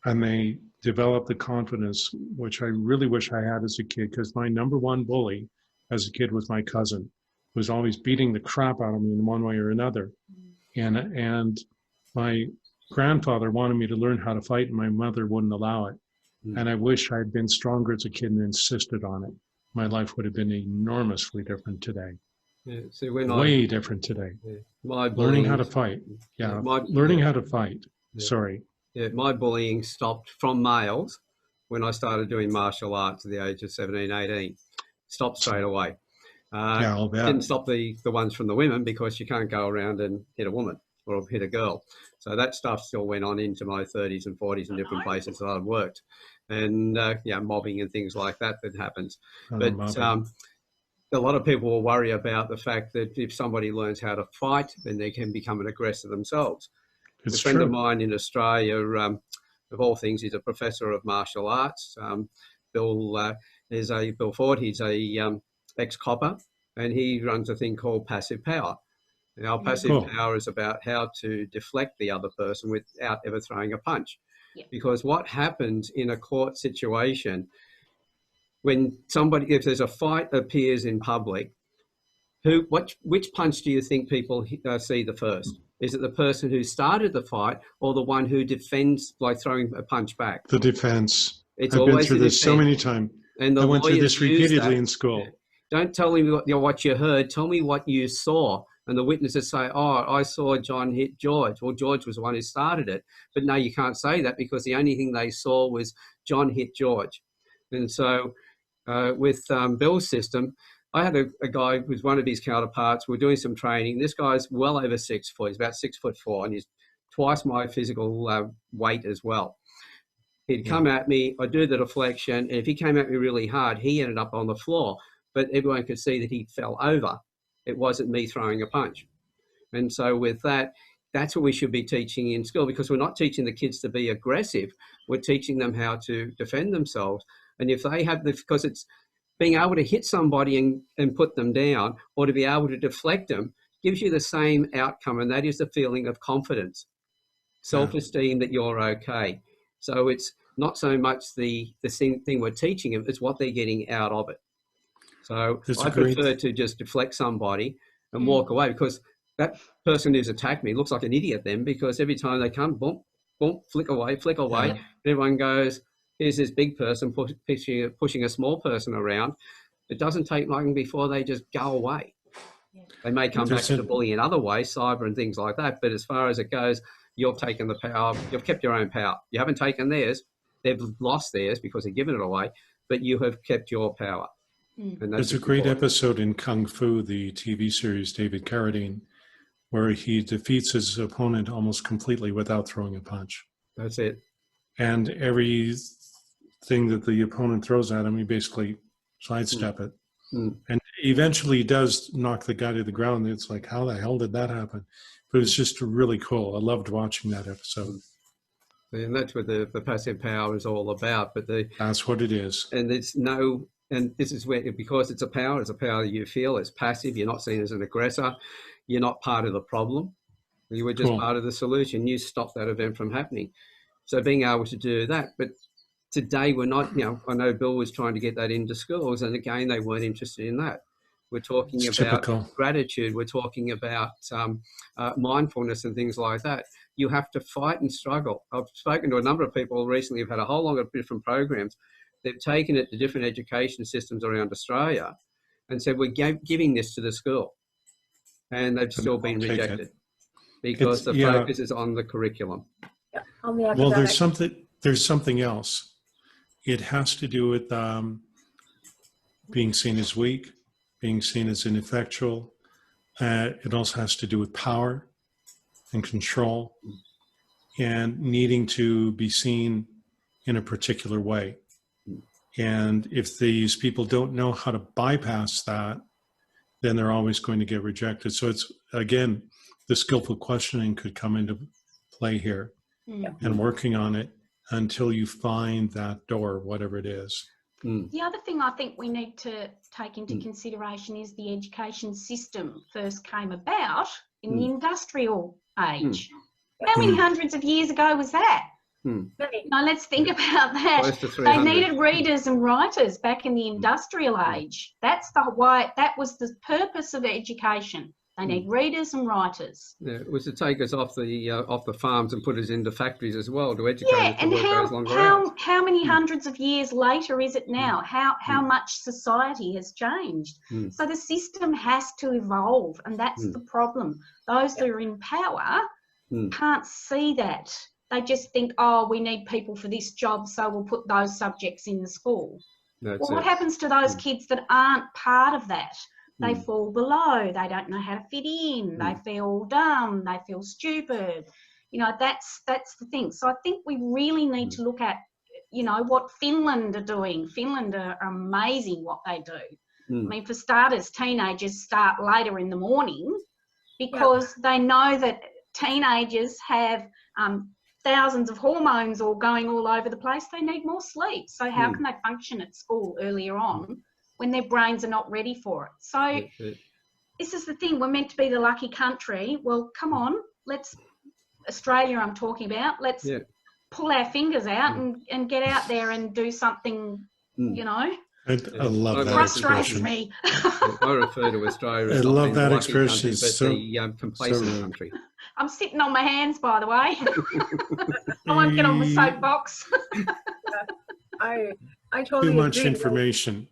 and they develop the confidence, which I really wish I had as a kid, because my number one bully as a kid was my cousin, who was always beating the crap out of me in one way or another. And my grandfather wanted me to learn how to fight, and my mother wouldn't allow it. And I wish I had been stronger as a kid and insisted on it. My life would have been enormously different today. Yeah, way different today. Yeah. Learning how to fight. Yeah, learning how to fight. Yeah. Sorry. Yeah, my bullying stopped from males when I started doing martial arts at the age of 17, 18. Stopped straight away. I'll bet. Didn't stop the ones from the women, because you can't go around and hit a woman or hit a girl. So that stuff still went on into my 30s and 40s in different places that I've worked. And mobbing and things like that happens. But a lot of people will worry about the fact that if somebody learns how to fight, then they can become an aggressor themselves. It's a friend true. of mine in Australia, of all things, he's a professor of martial arts. Bill Ford. He's a ex-copper, and he runs a thing called passive power. Now, passive power is about how to deflect the other person without ever throwing a punch. Yep. Because what happens in a court situation, if there's a fight that appears in public, which punch do you think people see the first? Is it the person who started the fight, or the one who defends by throwing a punch back? The defense. I've been through this so many times. And I went through this repeatedly in school. Yeah. Don't tell me what you heard. Tell me what you saw. And the witnesses say, I saw John hit George. Well, George was the one who started it. But no, you can't say that, because the only thing they saw was John hit George. And so with Bill's system, I had a guy who was one of his counterparts. We're doing some training. This guy's well over 6 foot. He's about 6'4", and he's twice my physical weight as well. He'd come at me, I'd do the deflection, and if he came at me really hard, he ended up on the floor. But everyone could see that he fell over. It wasn't me throwing a punch. And so with that, that's what we should be teaching in school, because we're not teaching the kids to be aggressive. We're teaching them how to defend themselves. And if they have because it's being able to hit somebody and put them down, or to be able to deflect them, gives you the same outcome, and that is the feeling of confidence, self-esteem that you're okay. So it's not so much the thing we're teaching them, it's what they're getting out of it. So I prefer to just deflect somebody and walk away, because that person who's attacked me looks like an idiot then, because every time they come, boom, boom, flick away, and everyone goes, here's this big person pushing a small person around. It doesn't take long before they just go away. Yeah. They may come back to the bullying in other ways, cyber and things like that, but as far as it goes, you've taken the power, you've kept your own power. You haven't taken theirs. They've lost theirs because they've given it away, but you have kept your power. And there's a great episode in Kung Fu, the TV series, David Carradine, where he defeats his opponent almost completely without throwing a punch. That's it. And everything that the opponent throws at him, he basically sidestep it. And eventually he does knock the guy to the ground. It's like, how the hell did that happen? But it's just really cool. I loved watching that episode. And that's what the passive power is all about. But that's what it is. And and this is where, because it's a power you feel. It's passive. You're not seen as an aggressor. You're not part of the problem. You were just part of the solution. You stopped that event from happening. So being able to do that. But today we're not, I know Bill was trying to get that into schools, and again, they weren't interested in that. we're talking about gratitude, we're talking about mindfulness and things like that. You have to fight and struggle. I've spoken to a number of people recently who've had a whole lot of different programs. They've taken it to different education systems around Australia and said, we're giving this to the school. And they've still been rejected because the focus is on the curriculum. Yeah, on the academic. Well, there's something else. It has to do with being seen as weak, being seen as ineffectual. It also has to do with power and control and needing to be seen in a particular way. And if these people don't know how to bypass that, then they're always going to get rejected. So it's, again, the skillful questioning could come into play here and working on it until you find that door, whatever it is. The other thing I think we need to take into consideration is the education system first came about in the industrial age. How many hundreds of years ago was that? Now let's think about that. They needed readers and writers back in the industrial age. That's that was the purpose of education. They need readers and writers. Yeah, it was to take us off the farms and put us into factories as well to educate us to and work those longer hours. How many hundreds of years later is it now? How much society has changed? So the system has to evolve, and that's the problem. Those that are in power can't see that. They just think, oh, we need people for this job, so we'll put those subjects in the school. What happens to those kids that aren't part of that? They fall below. They don't know how to fit in. They feel dumb. They feel stupid. You know, that's the thing. So I think we really need to look at, you know, what Finland are doing. Finland are amazing what they do. I mean, for starters, teenagers start later in the morning because they know that teenagers have thousands of hormones all going all over the place. They need more sleep. So how can they function at school earlier on when their brains are not ready for it? So this is the thing. We're meant to be the lucky country. Well, come on. Australia I'm talking about, let's pull our fingers out and get out there and do something, you know. I love that expression. Me. I refer to Australia as love that expression. Country, but the complacent country. I'm sitting on my hands, by the way. I won't get on the soapbox. I totally Too much agree. information.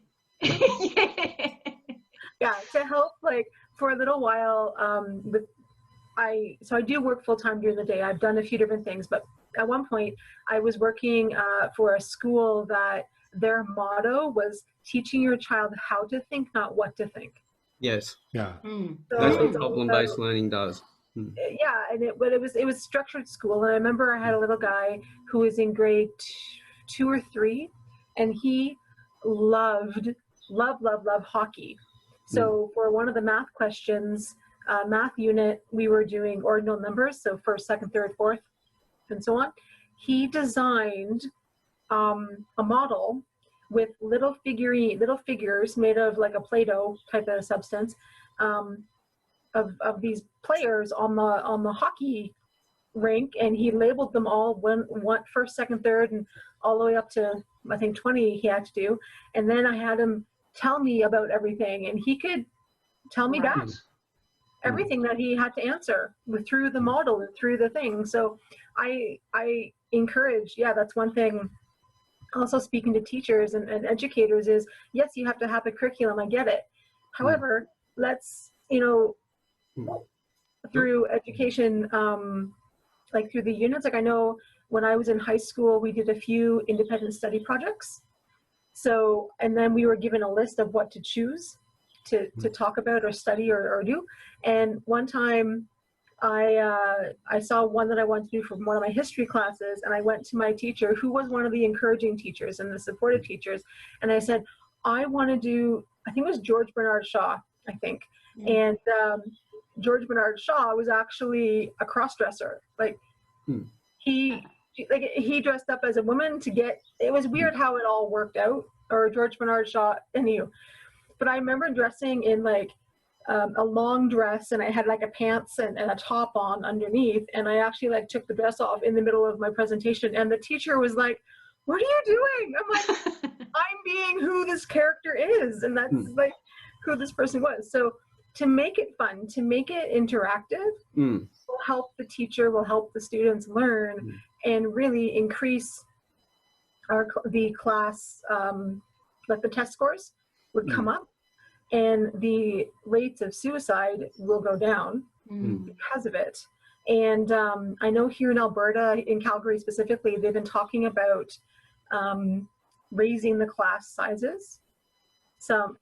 Yeah, to help, like, for a little while, so I do work full-time during the day. I've done a few different things, but at one point I was working for a school that their motto was teaching your child how to think, not what to think. Yes. Yeah. So that's what problem-based learning does. Yeah, and it was structured school, and I remember I had a little guy who was in grade 2 or 3, and he loved hockey. So for one of the math questions, math unit, we were doing ordinal numbers, so first, second, third, fourth, and so on. He designed a model with little figures made of like a Play-Doh type of substance of these players on the hockey rink, and he labeled them all one first, second, third, and all the way up to I think 20 he had to do. And then I had him tell me about everything, and he could tell me back everything that he had to answer through the model and through the thing. So I encourage, that's one thing. Also speaking to teachers and educators is, yes, you have to have a curriculum. I get it. However, let's, through education, like through the units, like I know when I was in high school, we did a few independent study projects. So, and then we were given a list of what to choose to talk about or study or do. And one time I saw one that I wanted to do from one of my history classes, and I went to my teacher, who was one of the encouraging teachers and the supportive teachers, and I said, I want to do, I think it was George Bernard Shaw, I think. And George Bernard Shaw was actually a cross-dresser. Like he dressed up as a woman to get, it was weird how it all worked out, or George Bernard Shaw, anywho. But I remember dressing in like a long dress, and I had like a pants and a top on underneath, and I actually like took the dress off in the middle of my presentation, and the teacher was like, what are you doing? I'm like, I'm being who this character is. And that's like, who this person was. So to make it fun, to make it interactive, will help the teacher, will help the students learn, and really increase the class, like the test scores would come up, and the rates of suicide will go down because of it. And I know here in Alberta, in Calgary specifically, they've been talking about raising the class sizes. So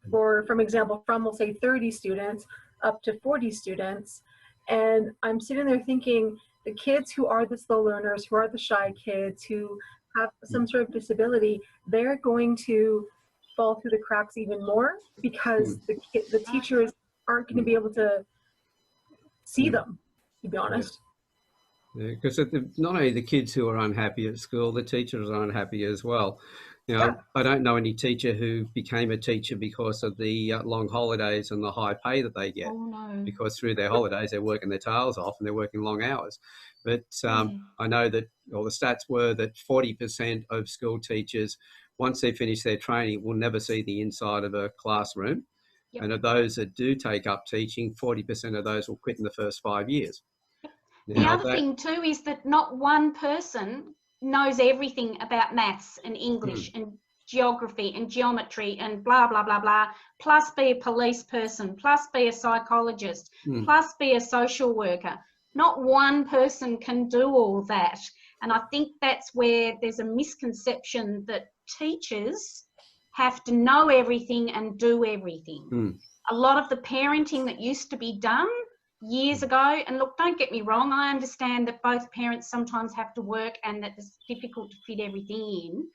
from example, from we'll say 30 students up to 40 students. And I'm sitting there thinking, the kids who are the slow learners, who are the shy kids, who have some sort of disability, they're going to fall through the cracks even more because the teachers aren't going to be able to see them, to be honest. Because not only the kids who are unhappy at school, the teachers are unhappy as well. You know, I don't know any teacher who became a teacher because of the long holidays and the high pay that they get. Because through their holidays, they're working their tails off and they're working long hours. But I know that, well, the stats were that 40% of school teachers, once they finish their training, will never see the inside of a classroom. And of those that do take up teaching, 40% of those will quit in the first 5 years. The other thing too is that not one person knows everything about maths and English and geography and geometry and blah, blah, blah, blah, plus be a police person, plus be a psychologist, plus be a social worker. Not one person can do all that. And I think that's where there's a misconception that teachers have to know everything and do everything. A lot of the parenting that used to be done years ago, and look, don't get me wrong, I understand that both parents sometimes have to work and that it's difficult to fit everything in.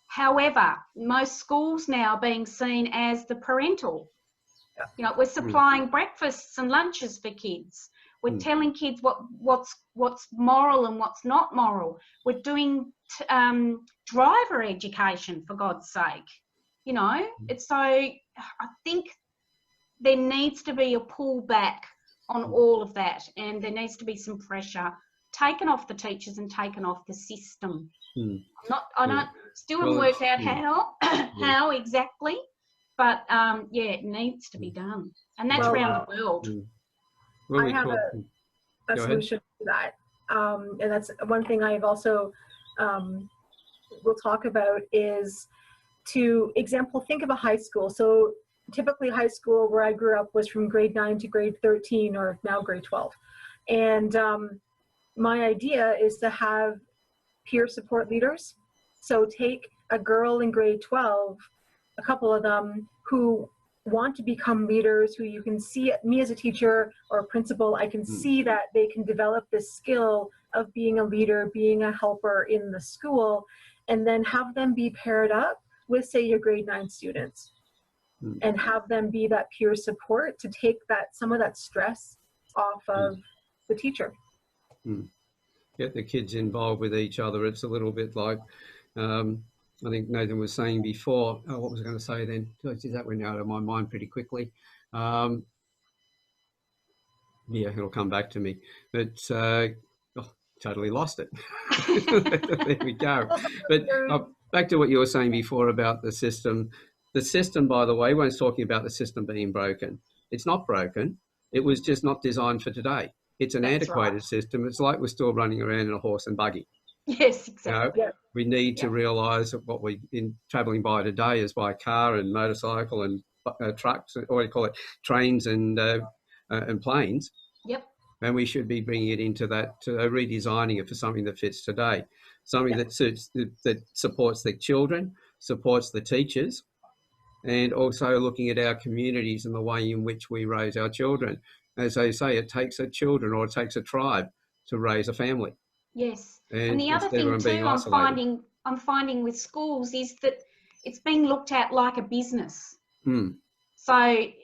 However, most schools now are being seen as the parental. You know, we're supplying breakfasts and lunches for kids. We're telling kids what's moral and what's not moral. We're doing driver education, for God's sake. You know, it's so, I think there needs to be a pullback on all of that, and there needs to be some pressure taken off the teachers and taken off the system. Still haven't worked out how exactly, but it needs to be done, and that's around the world. I have a solution to that, and that's one thing I've also will talk about is to think of a high school. So typically high school where I grew up was from grade 9 to grade 13, or now grade 12. And my idea is to have peer support leaders. So take a girl in grade 12, a couple of them who want to become leaders, who you can see, me as a teacher or a principal, I can see that they can develop this skill of being a leader, being a helper in the school, and then have them be paired up with, say, your grade 9 students. And have them be that peer support to take some of that stress off of the teacher. Get the kids involved with each other. It's a little bit like, I think Nathan was saying before, what was I going to say then? That went out of my mind pretty quickly. It'll come back to me. But totally lost it. There we go. But back to what you were saying before about the system. The system, by the way, when it's talking about the system being broken, it's not broken. It was just not designed for today. It's an antiquated system. It's like we're still running around in a horse and buggy. Yes, exactly. You know, we need to realise that what we're travelling by today is by car and motorcycle and trucks, or what do you call it, trains and planes. Yep. And we should be bringing it into that, redesigning it for something that fits today, something that suits, that supports the children, supports the teachers, and also looking at our communities and the way in which we raise our children. As they say, it takes a children, or it takes a tribe to raise a family. Yes. And the other thing too I'm finding with schools is that it's being looked at like a business. So, I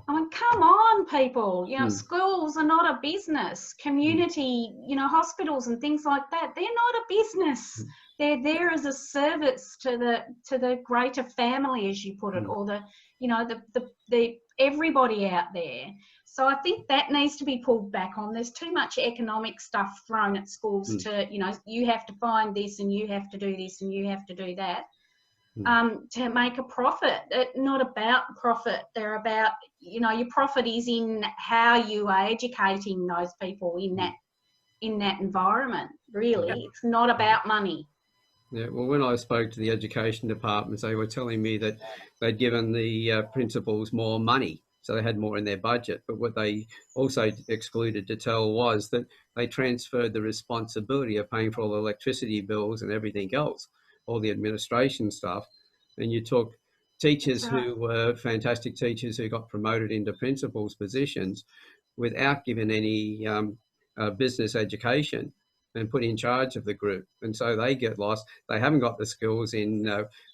mean, come on, people, you know, schools are not a business. Community, you know, hospitals and things like that, they're not a business. They're there as a service to the greater family, as you put it, or the, you know, the everybody out there. So I think that needs to be pulled back on. There's too much economic stuff thrown at schools to, you know, you have to find this and you have to do this and you have to do that. to make a profit. Not about profit. They're about, you know, your profit is in how you are educating those people in that environment. Really, it's not about money. Yeah, well, when I spoke to the education departments, they were telling me that they'd given the principals more money, so they had more in their budget. But what they also excluded to tell was that they transferred the responsibility of paying for all the electricity bills and everything else, all the administration stuff. And you took teachers who were fantastic teachers who got promoted into principals positions without giving any business education and put in charge of the group. And so they get lost. They haven't got the skills in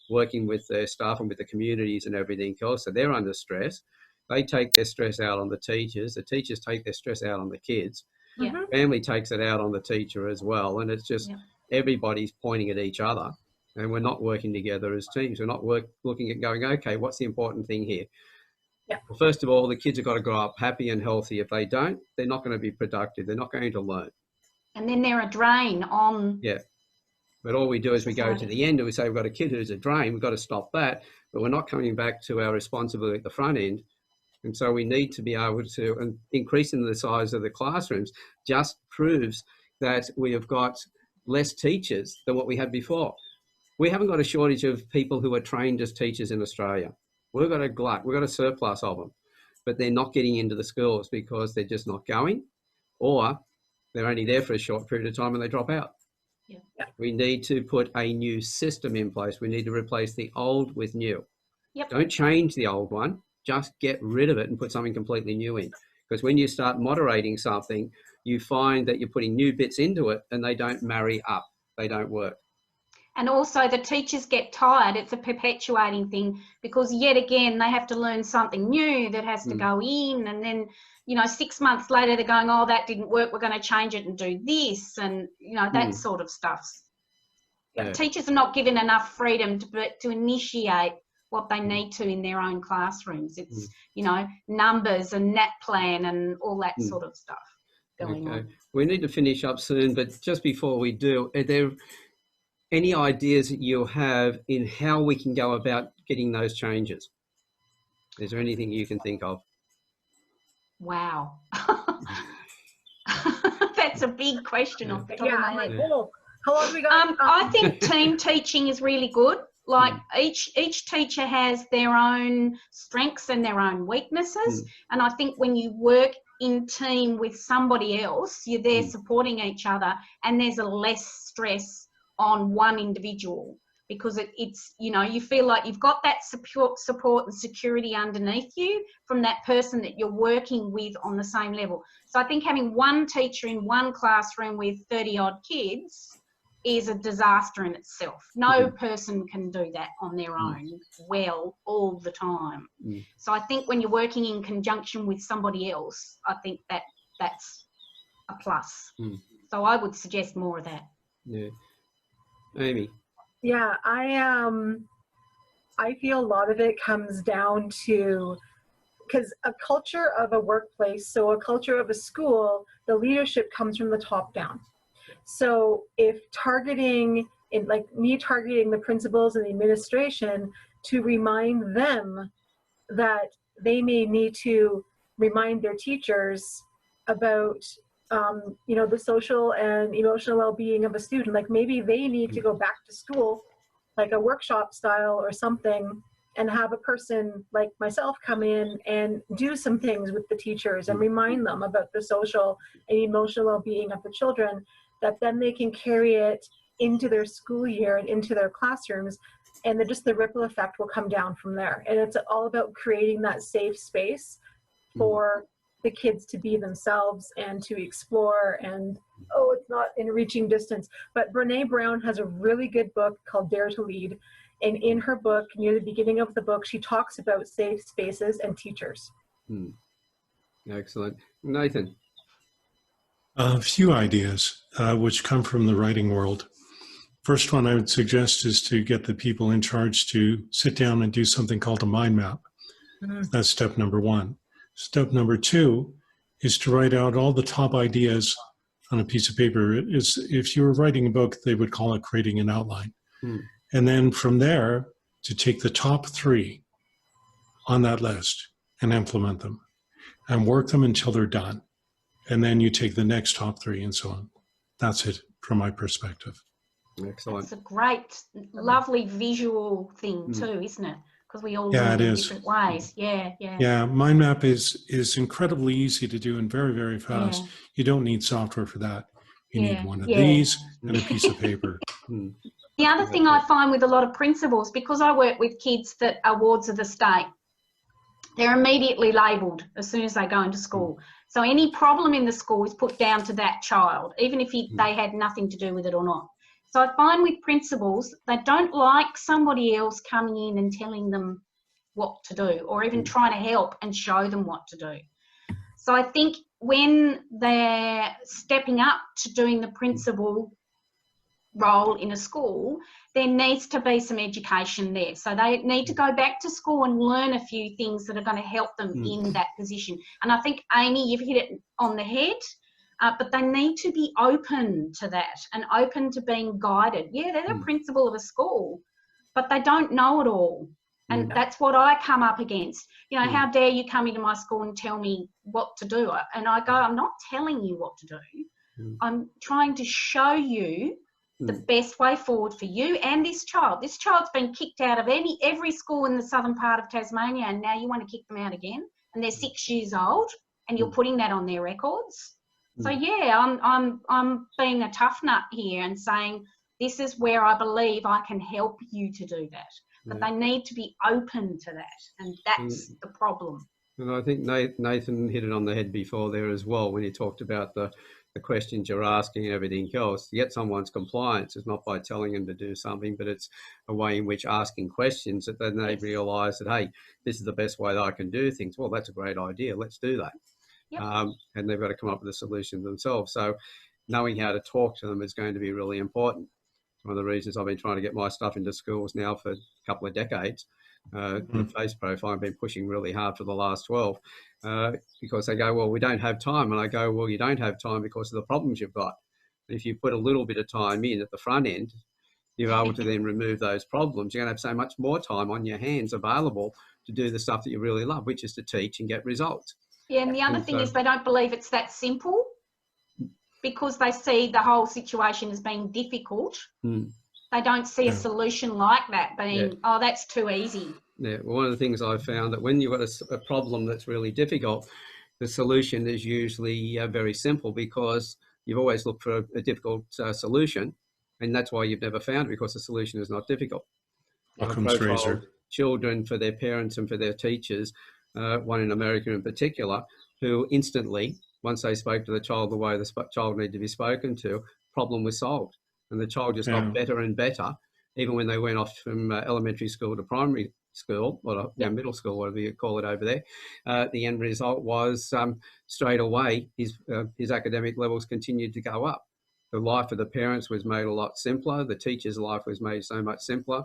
working with their staff and with the communities and everything else. So they're under stress. They take their stress out on the teachers take their stress out on the kids. Family takes it out on the teacher as well. And it's just everybody's pointing at each other and we're not working together as teams. We're not looking at going, okay, what's the important thing here? Well, first of all, the kids have got to grow up happy and healthy. If they don't, they're not going to be productive. They're not going to learn. And then they're a drain on... But all we do is we go to the end and we say, we've got a kid who's a drain, we've got to stop that, but we're not coming back to our responsibility at the front end. And so we need to be able to, and increasing the size of the classrooms just proves that we have got less teachers than what we had before. We haven't got a shortage of people who are trained as teachers in Australia. We've got a glut, we've got a surplus of them, but they're not getting into the schools because they're just not going, or they're only there for a short period of time and they drop out. We need to put a new system in place. We need to replace the old with new. Don't change the old one, just get rid of it and put something completely new in. Because when you start moderating something, you find that you're putting new bits into it and they don't marry up. They don't work. And also the teachers get tired. It's a perpetuating thing because yet again, they have to learn something new that has to go in. And then, you know, 6 months later, they're going, oh, that didn't work. We're going to change it and do this. And, you know, that sort of stuff. Teachers are not given enough freedom to initiate what they need to in their own classrooms. It's, you know, numbers and NAT plan and all that sort of stuff going on. We need to finish up soon, but just before we do, are there any ideas that you have in how we can go about getting those changes? Is there anything you can think of? Wow. That's a big question off the top of my head. How long have we got? I think team teaching is really good. Like each teacher has their own strengths and their own weaknesses. And I think when you work in team with somebody else, you're there supporting each other and there's a less stress on one individual because it's, you know, you feel like you've got that support and security underneath you from that person that you're working with on the same level. So I think having one teacher in one classroom with 30 odd kids is a disaster in itself. No person can do that on their own well all the time. So I think when you're working in conjunction with somebody else, I think that's a plus. So I would suggest more of that. Aime. Yeah, I feel a lot of it comes down to, because a culture of a workplace, so a culture of a school, the leadership comes from the top down. So if targeting, like me targeting the principals and the administration to remind them that they may need to remind their teachers about you know, the social and emotional well-being of a student. Like maybe they need to go back to school, like a workshop style or something, and have a person like myself come in and do some things with the teachers and remind them about the social and emotional well-being of the children, that then they can carry it into their school year and into their classrooms, and then just the ripple effect will come down from there. And it's all about creating that safe space for the kids to be themselves and to explore, and it's not in reaching distance. But Brene Brown has a really good book called Dare to Lead, and in her book, near the beginning of the book, she talks about safe spaces and teachers. Excellent. Nathan? A few ideas which come from the writing world. First one I would suggest is to get the people in charge to sit down and do something called a mind map. That's step number one. Step number two is to write out all the top ideas on a piece of paper. If you were writing a book, they would call it creating an outline. And then from there, to take the top 3 on that list and implement them and work them until they're done. And then you take the next top 3 and so on. That's it from my perspective. Excellent. It's a great, lovely visual thing too, isn't it? Because we all learn in different ways. Yeah, mind map is incredibly easy to do and very, very fast. Yeah. You don't need software for that. You need one of Yeah. these and a piece of paper. The other thing I find with a lot of principals, because I work with kids that are wards of the state, they're immediately labelled as soon as they go into school. So any problem in the school is put down to that child, even if they had nothing to do with it or not. So I find with principals, they don't like somebody else coming in and telling them what to do, or even trying to help and show them what to do. So I think when they're stepping up to doing the principal role in a school, there needs to be some education there. So they need to go back to school and learn a few things that are going to help them in that position. And I think, Aime, you've hit it on the head, but they need to be open to that and open to being guided. Yeah, they're the principal of a school, but they don't know it all. And that's what I come up against. You know, how dare you come into my school and tell me what to do? And I go, I'm not telling you what to do. I'm trying to show you the best way forward for you and this child. This child's been kicked out of every school in the southern part of Tasmania, and now you want to kick them out again, and they're 6 years old, and you're putting that on their records. So yeah, I'm being a tough nut here and saying this is where I believe I can help you to do that. But they need to be open to that, and that's the problem. And I think Nathan hit it on the head before there as well when he talked about the questions you're asking and everything else. To get someone's compliance is not by telling them to do something, but it's a way in which asking questions that then they realise that, hey, this is the best way that I can do things. Well, that's a great idea. Let's do that. And they've got to come up with a solution themselves. So knowing how to talk to them is going to be really important. One of the reasons I've been trying to get my stuff into schools now for a couple of decades. The face profile I've been pushing really hard for the last 12 because they go, well, we don't have time. And I go, well, you don't have time because of the problems you've got. If you put a little bit of time in at the front end, you're able to then remove those problems. You're going to have so much more time on your hands available to do the stuff that you really love, which is to teach and get results. Yeah, and the other thing is they don't believe it's that simple because they see the whole situation as being difficult. They don't see a solution like that being, oh, that's too easy. Yeah, well, one of the things I've found that when you've got a problem that's really difficult, the solution is usually very simple because you've always looked for a difficult solution, and that's why you've never found it, because the solution is not difficult. Occam's razor. Children for their parents and for their teachers, one in America in particular, who instantly, once they spoke to the child the way the child needed to be spoken to, problem was solved. And the child just got better and better, even when they went off from elementary school to primary school, or middle school, whatever you call it over there. The end result was straight away his academic levels continued to go up. The life of the parents was made a lot simpler. The teacher's life was made so much simpler.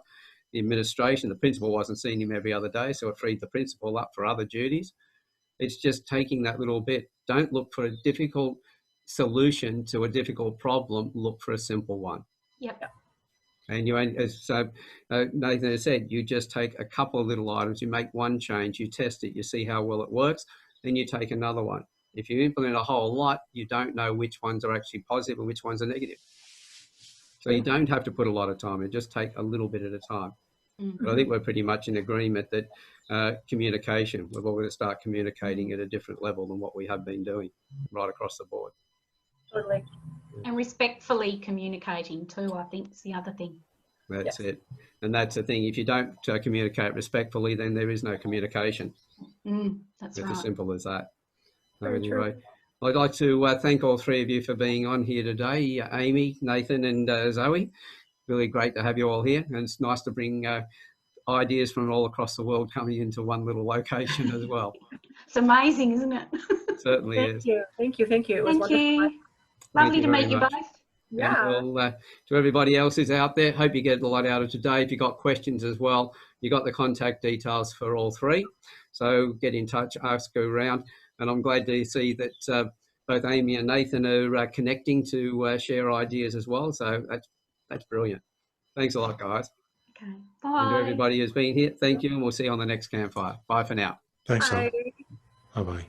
The administration, the principal wasn't seeing him every other day, so it freed the principal up for other duties. It's just taking that little bit. Don't look for a difficult solution to a difficult problem, look for a simple one. Yep. And as Nathan has said, you just take a couple of little items, you make one change, you test it, you see how well it works, then you take another one. If you implement a whole lot, you don't know which ones are actually positive and which ones are negative. So you don't have to put a lot of time in, just take a little bit at a time. But I think we're pretty much in agreement that communication, we've all got to start communicating at a different level than what we have been doing right across the board. Totally. And respectfully communicating too, I think, is the other thing. That's it. And that's the thing. If you don't communicate respectfully, then there is no communication. That's it's right. as simple as that. Very anyway, true. I'd like to thank all three of you for being on here today, Aime, Nathan and Zoe. Really great to have you all here. And it's nice to bring ideas from all across the world coming into one little location as well. It's amazing, isn't it? It certainly is. Thank you. It was Thank you. wonderful. Lovely to meet you much. both. Yeah. And well, to everybody else who's out there, hope you get a lot out of today. If you've got questions as well, you got the contact details for all three. So get in touch, ask around. And I'm glad to see that both Aime and Nathan are connecting to share ideas as well. So that's brilliant. Thanks a lot, guys. Okay. And Bye. to everybody who's been here, thank you, and we'll see you on the next campfire. Bye for now. Thanks, Bye. Bye-bye.